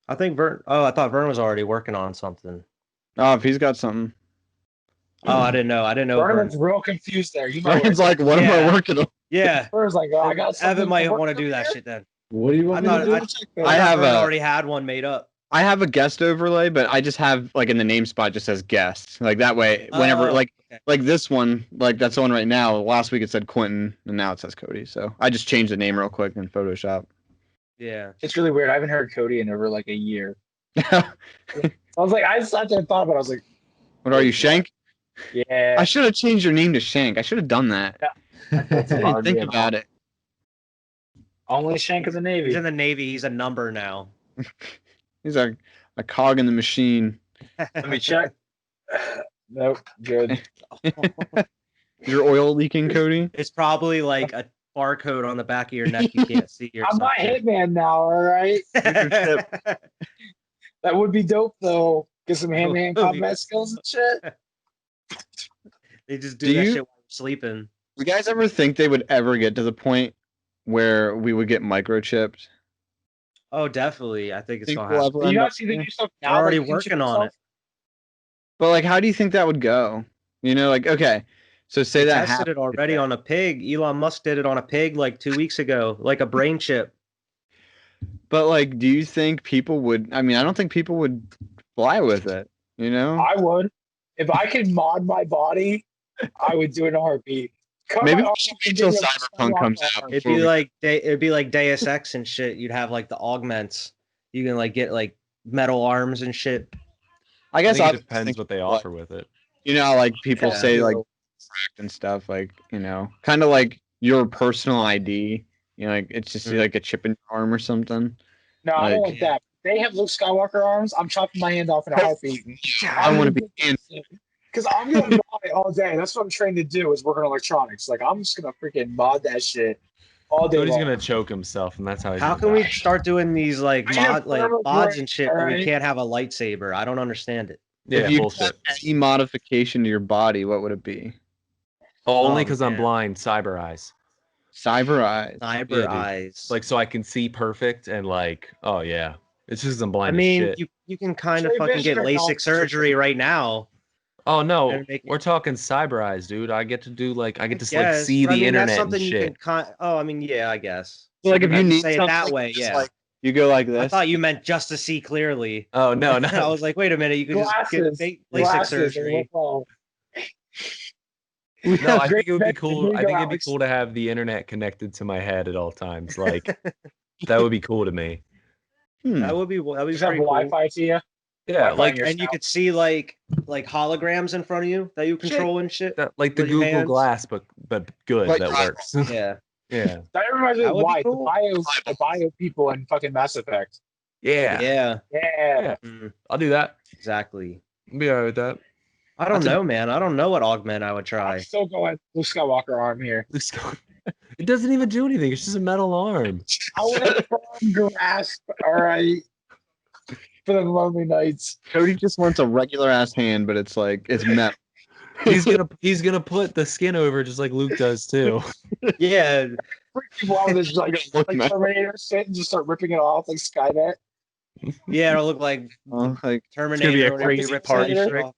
I think Vern. Oh, I thought Vern was already working on something. Oh, if he's got something. Oh, I didn't know. Vern. Vernon's real confused there. You might It's like, what am Yeah. I working on? Yeah, Vernon's like, oh, I got something. Evan might to work want to do on that here. shit then. What do you want me to do? I have Vern a- already had one made up. I have a guest overlay, but I just have like in the name spot just says guest. Like that way, whenever Oh, like okay. this one, like that's the one right now. Last week it said Quentin, and now it says Cody. So I just changed the name real quick in Photoshop. Yeah. It's really weird. I haven't heard Cody in over like a year. I was like, I sat there and thought about it. I was like, What are you, Shank? yeah. I should have changed your name to Shank. I should have done that. That's I didn't hard, think yeah. about it. Only Shank of the Navy. He's in the Navy. He's a number now. He's a cog in the machine. Let me check. Nope. Good. Your oil leaking, Cody? It's probably like a barcode on the back of your neck you can't see or I'm not something. Hitman now, all right? That would be dope, though. Get some hand-to-hand Would be- combat skills and shit. They just do Do that you- shit while you're sleeping. You guys ever think they would ever get to the point where we would get microchipped? Oh, definitely. I think it's Think gonna we'll happen. ever Do you end up not see the there? new stuff They're now? already that you can working chip on yourself? it. But like, how do you think that would go? You know, like, okay, So say They that tested it already on a pig. Elon Musk did it on a pig like 2 weeks ago, like a brain chip. But like, do you think people would? I mean, I don't think people would fly with it. You know? I would. If I could mod my body, I would do it in a heartbeat. Cut Maybe my we arm should off wait and till give me a Cyberpunk Skywalker comes arm. out. It'd be like Deus Ex and shit. You'd have like the augments. You can like get like metal arms and shit. I I guess think I it depends what they offer with it. You know, like people Yeah. say, like and stuff, like kind of like your personal ID. You know, like it's just like a chip in your arm or something. No, I don't Like- like that. They have Luke Skywalker arms. I'm chopping my hand off in a heartbeat. I want to be. Because I'm gonna mod it all day. That's what I'm trained to do is work on electronics. Like I'm just gonna freaking mod that shit all day. Cody's long. gonna choke himself, and that's how. How can we start doing these like I need a mods thermal and shit, break, but we alright? can't have a lightsaber? I don't understand it. Yeah, if you bullshit. had any modification to your body, what would it be? Only Oh, because I'm man. blind, cyber eyes. Cyber eyes. Cyber dude. eyes. Like, so I can see perfect and like, oh yeah, it's just 'cause I'm blind I as mean, shit. you can kind of Straight fucking vision get technology. LASIK surgery right now. Oh no, and make it- we're talking cyber eyes, dude. I get to do like, I get to like Yes, see but I the mean, internet that's and something you shit. can Oh, I mean, yeah, I guess. Like if Now you you need say it something, that way, just, yeah. like, you go like this. I thought you meant just to see clearly. Oh no, no. I was like, wait a minute, you could Glasses. just get LASIK Glasses. surgery. Well, No, I Great think it would be invention. cool. Here you I go, think it'd be Alex. cool to have the internet connected to my head at all times. Like, that would be cool to me. That would be just have pretty cool. Wi-Fi to you. Yeah, Wi-Fi like in your And you scalp. could see like holograms in front of you that you control and shit. that, like the with your Google hands. Glass, but good Like, that works. Yeah. Yeah, That reminds me That of would be White, cool. the bio people in fucking Mass Effect. yeah, Yeah. Yeah. I'll do that. Exactly. I'll be alright with that. I don't That's a- know, man. I don't know what augment I would I'm try. still going Luke Skywalker arm here. It doesn't even do anything. It's just a metal arm. I want a firm grasp. All right. For the lonely nights. Cody just wants a regular ass hand, but it's like it's metal. He's gonna put the skin over just like Luke does too. Yeah. Freak people out with this like Look, man. Terminator shit and just start ripping it off like Skynet. Yeah, it'll look like Like Terminator. be a whenever he crazy rips party that shit trick. off.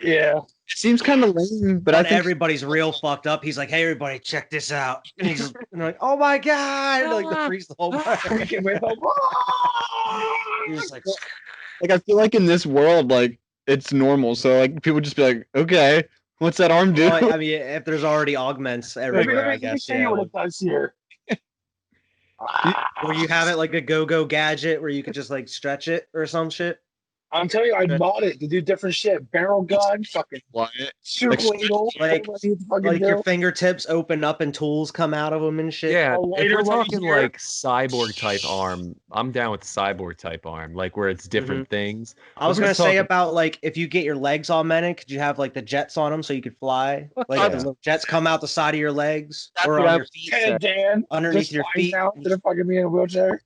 Yeah. it seems kind of lame, but I When think everybody's real fucked up. He's like, "Hey, everybody, check this out." And he's and they're like, "Oh my god!" And like the freeze the whole bar. Freaking with them. He was like, I feel like in this world, like it's normal. So like people just be like, okay, what's that arm do? well, I mean, if there's already augments everywhere, I Let me guess. show you Yeah. what it does here. Or you have it like a go-go gadget where you could just like stretch it or some shit. I'm telling you, I bought it to do different shit. Barrel gun, fucking Quiet. soup ladle. like- what you fucking Like do. your fingertips open up and tools come out of them and shit. Yeah, A if lighter we're one talking here. like cyborg type arm, I'm down with cyborg type arm, like where it's different things. I was We're gonna say talking- about like if you get your legs augmented, could you have like the jets on them so you could fly? Like Yeah. the little jets come out the side of your legs That's or what on I your was feet, Ted Dan underneath just your flies feet. out instead of fucking me in a wheelchair.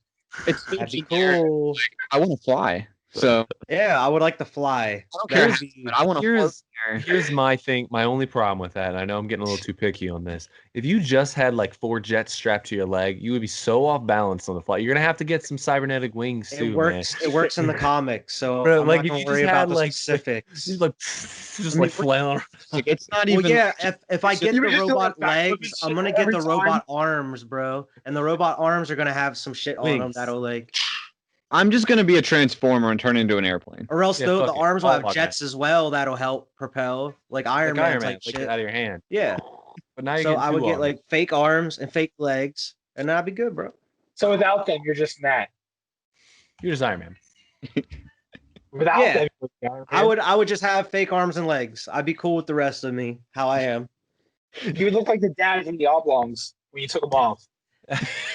It's That'd be cool. I want to fly. So Yeah, I would like to fly. I don't That care. would be- But I want to Here's fly. here's my thing. My only problem with that, and I know I'm getting a little too picky on this. If you just had like 4 jets strapped to your leg, you would be so off balance on the flight. You're gonna have to get some cybernetic wings too, It works. It works in the comics, so Bro, I'm like, not if gonna you worry just about had, the like, specifics. Just like I mean, flailing. Like, it's not Well, even. yeah. If I get You the would just do, robot like, backflip and legs, shit I'm gonna get every the time. robot arms, bro. And the robot arms are gonna have some shit on them Wings. that'll like, I'm just gonna be a transformer and turn into an airplane. or else Yeah, the fuck it. arms will I'll have walk jets as well that'll help propel, like Iron Like Man Iron type Man, like shit. out of your hand. Yeah. But now you're So getting I would two get arms. like fake arms and fake legs, and that'd be good, bro. So without them, you're just Matt. You're just Iron Man. Without Yeah. them, you're Iron I Man. would just have fake arms and legs. I'd be cool with the rest of me, how I am. You would look like the dad in the Oblongs when you took them off.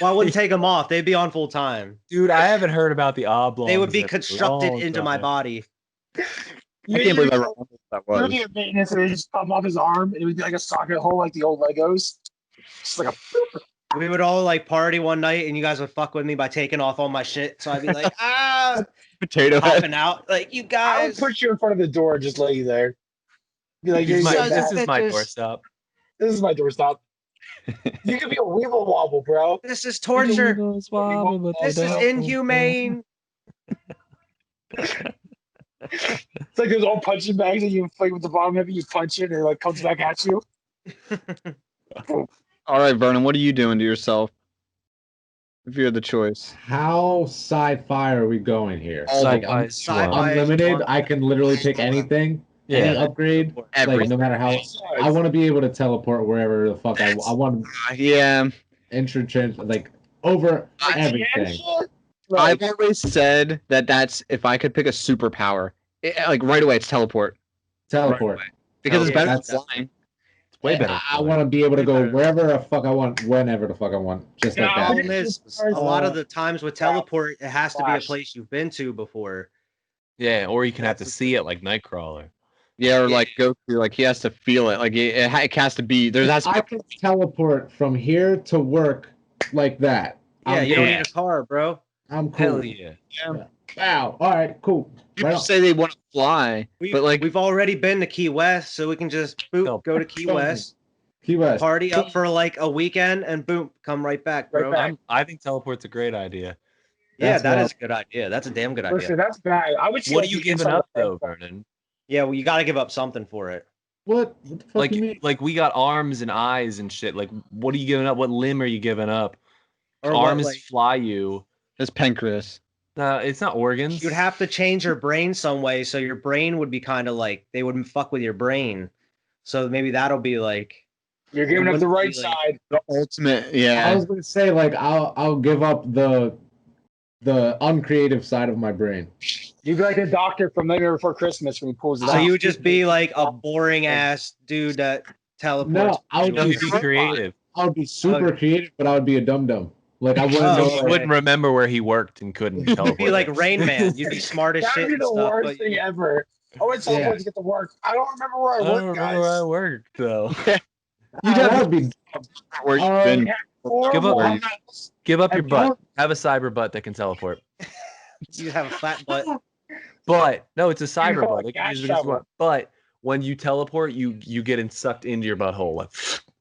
Well, I wouldn't take them off. They'd be on full time. Dude, I haven't heard about the oblongs. They would be in a constructed long into my time. body. I can't believe I remember what that You're was. looking at maintenance and it just pop off his arm and it would be like a socket hole like the old Legos. Just like a We would all like party one night, and you guys would fuck with me by taking off all my shit. So I'd be like, Potato head. popping out, like you I would guys. put you in front of the door and just lay you there. Be like, This is "Here's my, your this dad. is my bitches. doorstop. This is my doorstop. You could be a weeble wobble, bro. This is torture. This is Don't. inhumane. It's like those old punching bags that you inflate with the bottom of it, you punch it and it like comes back at you. All right, Vernon, what are you doing to yourself? If you had the choice. How sci-fi are we going here? All Like, the Sci-fi. Sci-fi. unlimited. I can literally pick anything, any Yeah. upgrade. Like, Everything. no matter how. I want to be able to teleport wherever the fuck I want. Yeah. Interchange like over everything. I've always said that that's if I could pick a superpower, like right away, it's teleport Teleport. because it's better than That's- flying. It's way better. I want to be able to Way go better. wherever the fuck I want, whenever the fuck I want, just like The that. problem is, a lot of the times with teleport, it has to be a place you've been to before. Yeah, or you can have to see it like Nightcrawler. Yeah, or like go through, like he has to feel it. Like it has to be. There has to be. I can teleport from here to work like that. Yeah, I'm you don't cool. need a car, bro. I'm cool. Hell yeah. Wow. All right. Cool. People Right on. say they want to fly, but like We've already been to Key West, so we can just boop, go to Key West, Key West. party up for like a weekend, and boom, come right back, bro. Right back. I think teleport's a great idea. Yeah, That's that wild. is a good idea. That's a damn good idea. Listen, that's bad. I would. What are you giving up though, Vernon? Yeah, well, you got to give up something for it. What the fuck you mean? Like we got arms and eyes and shit. Like, what are you giving up? What limb are you giving up? Or what, Arms like, fly you. it's pancreas. It's not organs. you'd have to change your brain some way, so your brain would be kind of like they wouldn't fuck with your brain. So maybe that'll be like You're giving up the right Like- side. The ultimate. I Yeah. was gonna say like I'll give up the uncreative side of my brain. You'd be like the doctor from Nightmare Before Christmas when he pulls it so out. you would just be like a boring ass dude that teleports. No, I would No, be you'd be creative. I would be super creative, but I would be a dum dum. Like I wouldn't Oh, know. So you wouldn't remember where he worked and couldn't You'd teleport. be like Rain Man. You'd be smart as That shit would be and the stuff. worst But thing ever. I went teleport to get to work. I don't remember where I I don't work, remember where I guys. worked though. You'd have that to would be where you've been. Give up- Horrible. Give up your And butt. Have a cyber butt that can teleport. you have a flat butt. But no, it's a cyber know, butt. like It can gas use it as shovel. well. But when you teleport, you get sucked into your butthole, like,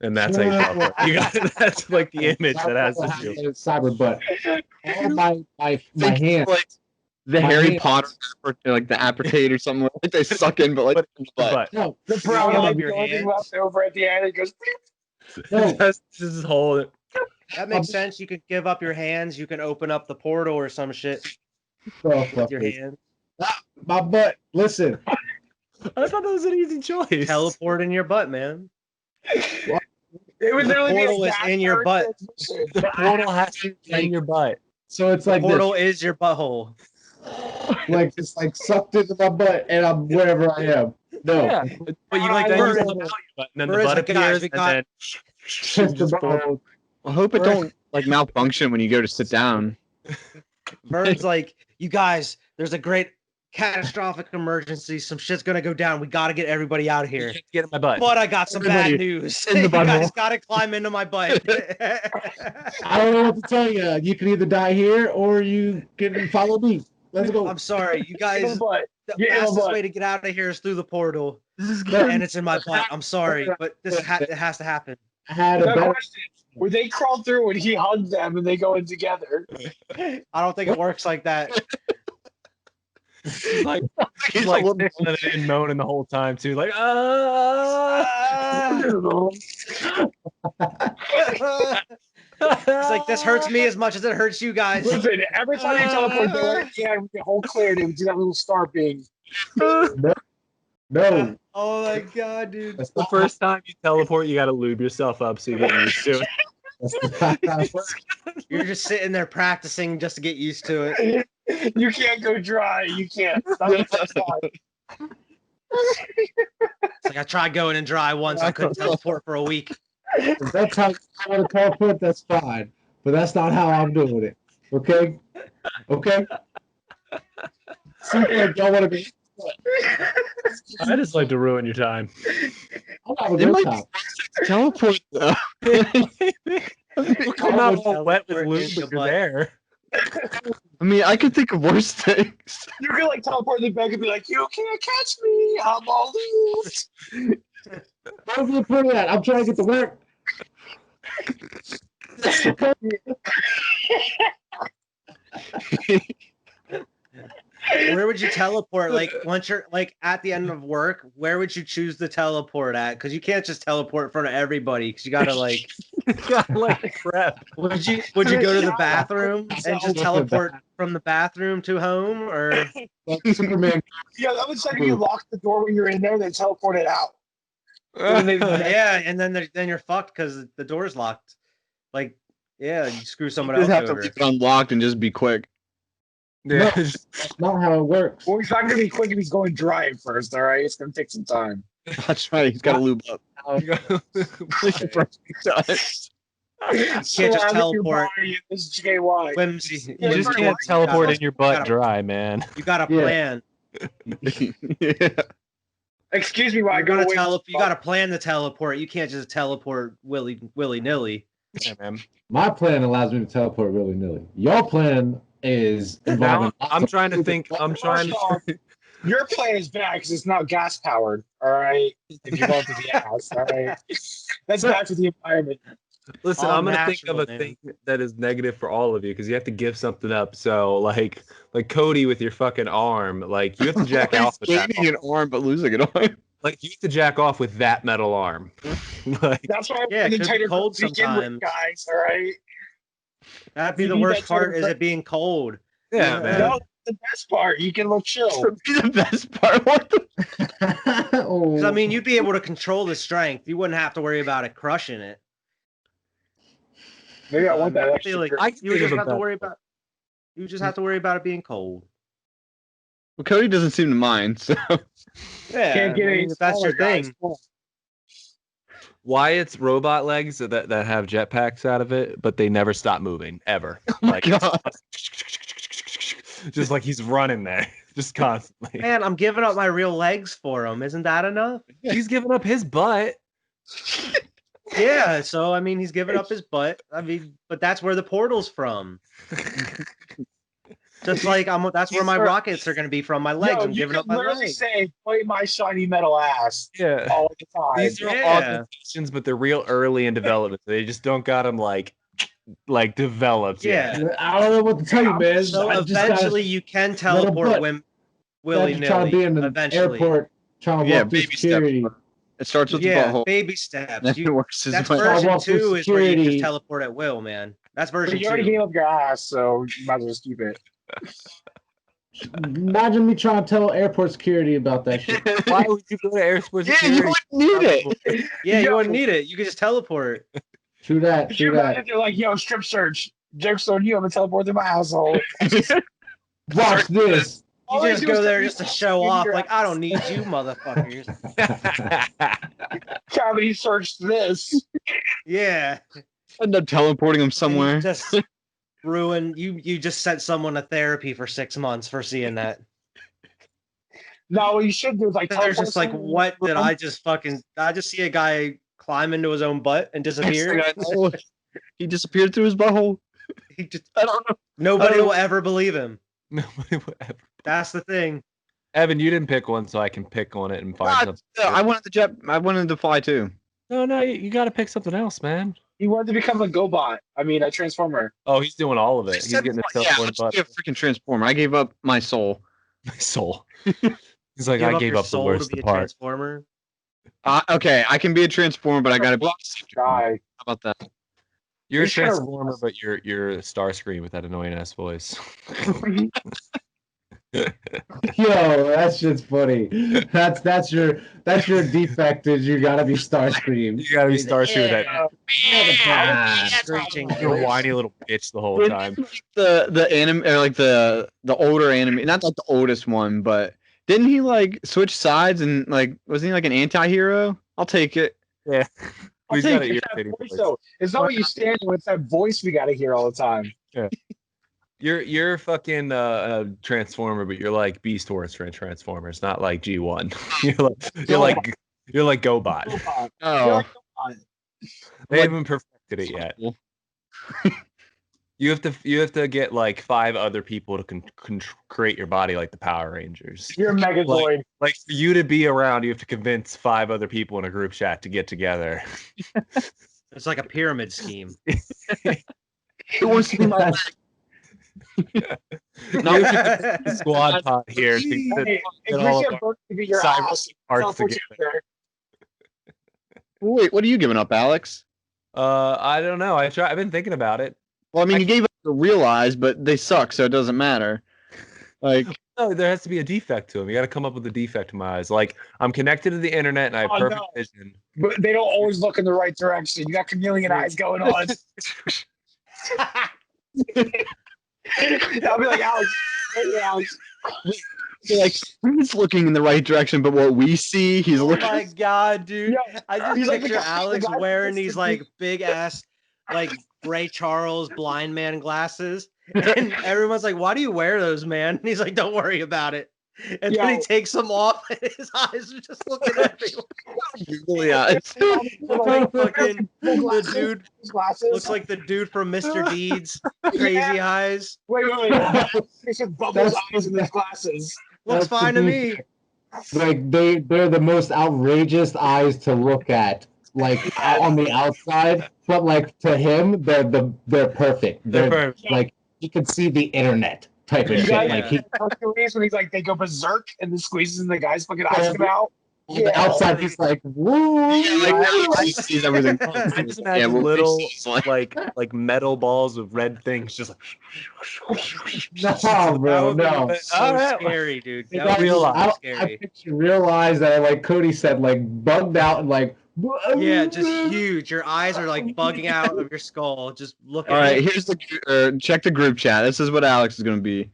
and that's how you teleport. You got that's like the image that has to do. cyber butt. All my hands. Like the My Harry hands. Potter, like the applicator or something. Like they suck in, but like But- in the butt. But No, The Give brown up like your the only thing hands. left over at the end. It goes. no. that's just this whole. That makes sense. You could give up your hands. You can open up the portal or some shit Oh, with fuck your this. hands. My butt. Listen. I thought that was an easy choice. Teleport in your butt, man. It would The literally be a portal is gas in your powered butt. transmission. The portal has to be in your butt. So it's like Portal is your butthole. this, like it's like sucked into my butt, and I'm wherever I am. No. Yeah, but you like then First- you pull out your butt, and then the first, butt guys, appears, we and got- then Just just pull it. about. I hope it don't like malfunction when you go to sit down. Bird's like, you guys, there's a great catastrophic emergency. Some shit's gonna go down. We gotta get everybody out of here. Get in my butt. But I got some bad Everybody news. in the You guys butthole. gotta climb into my butt. I don't know what to tell you. You can either die here or you can follow me. Let's go. I'm sorry, you Get in guys. the butt. The Get in the fastest butt. way to get out of here is through the portal, This is and it's in my butt. I'm sorry, but it has to happen. I had a No better. question. Would they crawl through and he hugged them and they go in together? I don't think it works like that. He's like, He's like a little- sniffling and moaning the whole time too, like It's like this hurts me as much as it hurts you guys. Listen, every time you teleport, they're like, yeah, we get whole clarity. We do that little star being. No. Oh my god, dude. That's The not first time you teleport, you got to lube yourself up so you get used to it. That's not how it works. You're just sitting there practicing just to get used to it. You can't go dry. You can't. That's fine. It's like I tried going in dry once. I couldn't teleport for a week. If that's how you want to teleport, that's fine. But that's not how I'm doing it. Okay? Okay? Seems like y'all want to be. I just like to ruin your time. I'm having It a might good be time. teleport though. We'll come out all wet with Teleport lube, in your but you're butt. there. I mean, I could think of worse things. You could like teleport in the back and be like, you can't catch me. I'm all loose. Where's the put at? I'm trying to get to work. Where would you teleport? Like once you're like at the end of work, where would you choose to teleport at? Because you can't just teleport in front of everybody. Because you gotta like, prep. would you go to the bathroom and just teleport from the bathroom to home, or Superman. Yeah, that would say if you lock the door when you're in there, then teleport it out. And then yeah, and then you're fucked because the door's locked. Like, yeah, you screw someone You just else have to over. leave it unlocked and just be quick. Yeah. That's not how it works. Well, he's not gonna be quick if he's going dry at first. All right, it's gonna take some time. That's right. He's got to lube up. You can't just teleport. This is JY. Whimsy. You just can't teleport in your butt dry, man. You got a plan. Yeah. Excuse me, while I You go gotta away. you gotta plan the teleport. You can't just teleport willy nilly. Yeah, man. My plan allows me to teleport willy nilly. Your plan is Now involving. I'm trying to think. I'm trying First off, to. your plan is bad because it's not gas powered. All right, if you're going to the ass, all right, that's bad for the environment. Listen, All I'm gonna think of a natural, thing that is negative for all of you because you have to give something up. So like Cody with your fucking arm, like you have to jack off with that. Gaining an arm but losing an arm. Like you have to jack off with that metal arm. Like That's why Yeah, it the could be tighter cold to begin with, sometimes. guys. All right. That'd be You the need worst that part. sort Is of- it being cold? yeah, Yeah. man. No, the best part, you can look chill. The best part. What the? Oh. 'Cause, I mean, you'd be able to control the strength. You wouldn't have to worry about it crushing it. Maybe I want that I extra. feel like I can you would think just of a have to better worry about. You just have to worry about it being cold. Well, Cody doesn't seem to mind. So Yeah, Can't get any if that's your smaller, guys. thing. Wyatt's robot legs that have jetpacks out of it, but they never stop moving ever. Like God. just like he's running there, just constantly. Man, I'm giving up my real legs for him. Isn't that enough? He's giving up his butt. Yeah. So I mean, he's giving up his butt. I mean, but that's where the portal's from. Just like that's where my rockets are going to be from. My legs. No, I'm you giving can up my literally legs. say, "Play my shiny metal ass" Yeah. all the time. These are Yeah. augmentations, but they're real early in development. They just don't got them like developed Yeah. yet. I don't know what to tell you, man. So I just eventually, you can teleport butt. willy trying to be nilly. in the Eventually, airport, trying to Yeah, walk through baby security. steps. It starts with yeah, the butthole. baby steps. Then it works his That's way. version Walk through 2 is where you security. just teleport at will, man. That's But version you already 2. gave up your ass, so you might as well just keep it. Imagine me trying to tell airport security about that shit. Why would you go to airport Yeah, security? you wouldn't need it. Yeah, you Yo. wouldn't need it. You could just teleport. True that. Could True you imagine that. if they're like, "Yo, strip search, joke's on you. I'm gonna teleport to my asshole." Watch this. You All I just do go is there tell just to you show your off, like, I ass. don't need you, motherfuckers. Cavity search this. Yeah. End up teleporting him And somewhere. you just ruin. You just sent someone to therapy for 6 months for seeing that. No, what you should do is like They're teleport just like, someone- what did I just fucking? I just see a guy climb into his own butt and Next disappear. thing I know, he disappeared through his butthole. He just, I don't know. nobody I don't- will ever believe him. Nobody would ever. That's the thing. Evan, you didn't pick one, so I can pick on it and find God, something. I wanted the jet. I wanted to fly too. No, you got to pick something else, man. He wanted to become a GoBot. I mean, a Transformer. Oh, he's doing all of it. He's getting the yeah, teleport let's butt. be a freaking transformer. I gave up my soul. My soul. He's like, Give I gave your up the soul worst to be a part. transformer. Okay, I can be a transformer, but I gotta be. Guy. How about that? You're a You're trying to- transformer, but you're Starscream with that annoying ass voice. Yo, that shit's funny. That's your defect is you gotta be Starscream. You gotta be Starscream with that. Screeching. You're a whiny little bitch the whole Didn't time. the anime or like the older anime, not like the oldest one, but didn't he like switch sides and like wasn't he like an anti-hero? I'll take it. Yeah. I'll He's got take an it. irritating Voice, voice. though. It's not what you stand with. It's that voice we got to hear all the time. You're fucking transformer, but you're like Beast Wars Transformers, not like G1. you're like GoBot. GoBot. Oh, You're like GoBot. They haven't perfected it yet. You have to get like 5 other people to create your body like the Power Rangers. You're a Megazord. Like for you to be around, you have to convince 5 other people in a group chat to get together. It's like a pyramid scheme. who wants to be my Squad pot here. Hey, Get all of Christian Burke to be your cyber house. parts I'll put you together. there. Wait, what are you giving up, Alex? I don't know. I've been thinking about it. Well, I mean, you gave up the real eyes, but they suck, so it doesn't matter. Like, No, there has to be a defect to them. You got to come up with a defect to my eyes. Like I'm connected to the internet and I have perfect vision. But they don't always look in the right direction. You got chameleon eyes going on. I'll be like, Alex, hey, Alex. like he's looking in the right direction, but what we see, he's Oh looking. my god, dude! Yeah, I just he's like the picture guy- Alex the guy wearing that these used to like big ass, like Ray Charles blind man glasses, and everyone's like, "Why do you wear those, man?" And he's like, "Don't worry about it." And then he Yo. takes them off, and his eyes are just looking everywhere. Googly eyes. Like fucking the Glasses, dude glasses. looks like the dude from Mr. Deeds, crazy eyes. Wait. It's just bubbles That's- eyes in his glasses. Looks That's the fine to me. defect. Like they're the most outrageous eyes to look at, like on the outside, but like to him, they're perfect. They're perfect. Like you can see the internet type of You shit. guys Like he Hercules when he's like they go berserk and then squeezes and the guy's fucking eyes come out. on the outside, he's like, woo. I sees everything. I just Yeah, imagine well, little it's like- like metal balls of red things just like No, bro, no. So Alright. scary, dude. It's That would be real so eyes. I scary. picture real eyes that are like Cody said, like bugged out and like. Yeah, just huge. Your eyes are like bugging out of your skull. Just looking. All right, here's the check the group chat. This is what Alex is gonna be.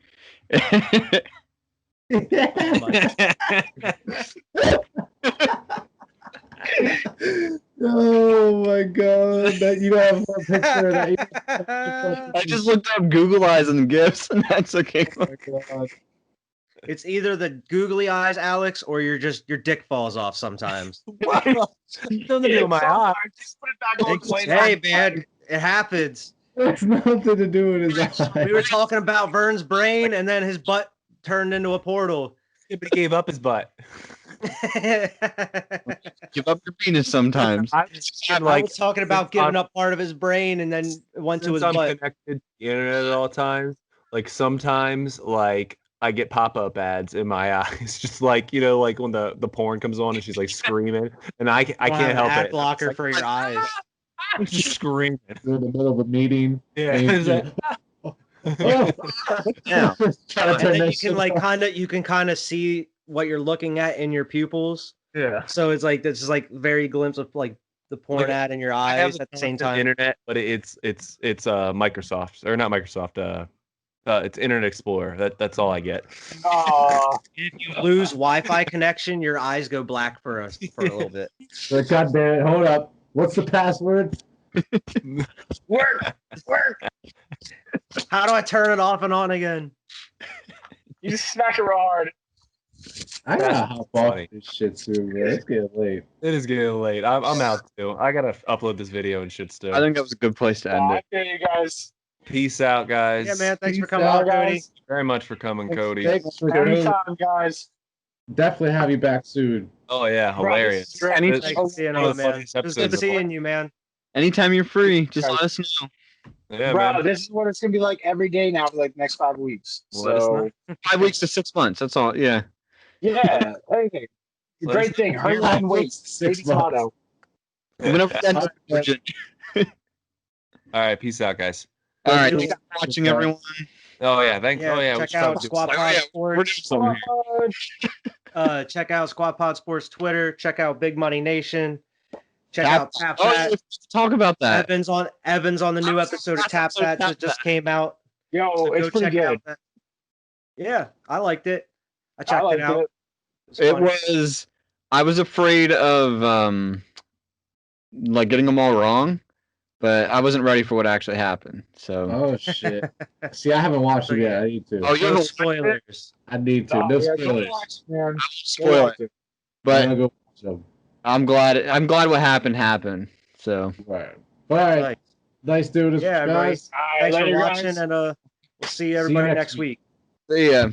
Oh my god! That you have one picture of that. I just looked up Google eyes and gifs, and that's okay. Oh my god. It's either the googly eyes, Alex, or your dick falls off sometimes. nothing to do with my eye. Just put it back on play. Hey, man, it happens. That's nothing to do with his eyes. We were talking about Vern's brain, and then his butt turned into a portal. But he gave up his butt. Give up your penis sometimes. I just I like was talking about giving up part of his brain, and then it went to his since I'm butt. connected to the internet at all times. Like sometimes, like I get pop-up ads in my eyes, just like like when the porn comes on and she's like screaming, and I Wow, can't help ad it. blocker It's for your eyes. like, just screaming. You're in the middle of a meeting. Yeah. and Is you- that- Yeah. Trying to And turn then that you shit can like off. you can kind of see what you're looking at in your pupils. yeah. So it's like this is like very glimpse of like the porn Look, ad in your I have eyes at the same the time. internet, but it's Microsoft or not Microsoft. It's Internet Explorer. That's all I get. Oh, If you lose Wi-Fi connection, your eyes go black for a little bit. But God damn it, hold up. What's the password? work. How do I turn it off and on again? You just smack it real hard. I gotta hop funny. off this shit soon, man. It's getting late. It is getting late. I'm out too. I gotta upload this video and shit still. I think that was a good place to end I it. feel you guys. Peace out, guys. Yeah, man. Thanks for Peace coming out, on, Cody. guys. Very much for coming, Cody. Thanks for coming. Anytime, guys. Definitely have you back soon. Oh yeah, Bro, hilarious. this is great. Any- This- Thanks for being one of on, the man. funniest It was good episodes of seeing you, man. Anytime you're free, just let us know. Yeah, Bro, man. this is what it's gonna be like every day now for like the next 5 weeks. Let us So 5 weeks to 6 months. That's all. Yeah. yeah, anything. Let Great us- thing. Hurry up and wait. 6 Baby tomato. Whenever that's Virgin. All right, peace out, guys. All right. Thanks for watching, everyone. Oh yeah, thanks. Yeah, Oh yeah, check we're out trying to do- Squad Oh, Pod yeah, Sports. We're doing something here. Check out Squad Pod Sports Twitter. Check out Big Money Nation. Check Tap- out Tap Oh, yeah, Fat. let's talk about that. Evans on the new episode of Tap Fat that just came out. Yo, So it's go pretty check good. out that. Yeah, I liked it. I I checked liked it out. it. It fun. was. I was afraid of like getting them all wrong, but I wasn't ready for what actually happened. So. Oh shit. See, I haven't watched it yet. I need to. Oh, you No haven't spoilers. I need to. Oh, No yeah, go spoilers. watch, man. Go spoil watch it, it. I'm but gonna go watch them. I'm glad what happened. So. Right. All right. Like, Nice doing this, Yeah, guys. All right, thanks for later, watching, guys. and we'll see everybody next next week. See ya.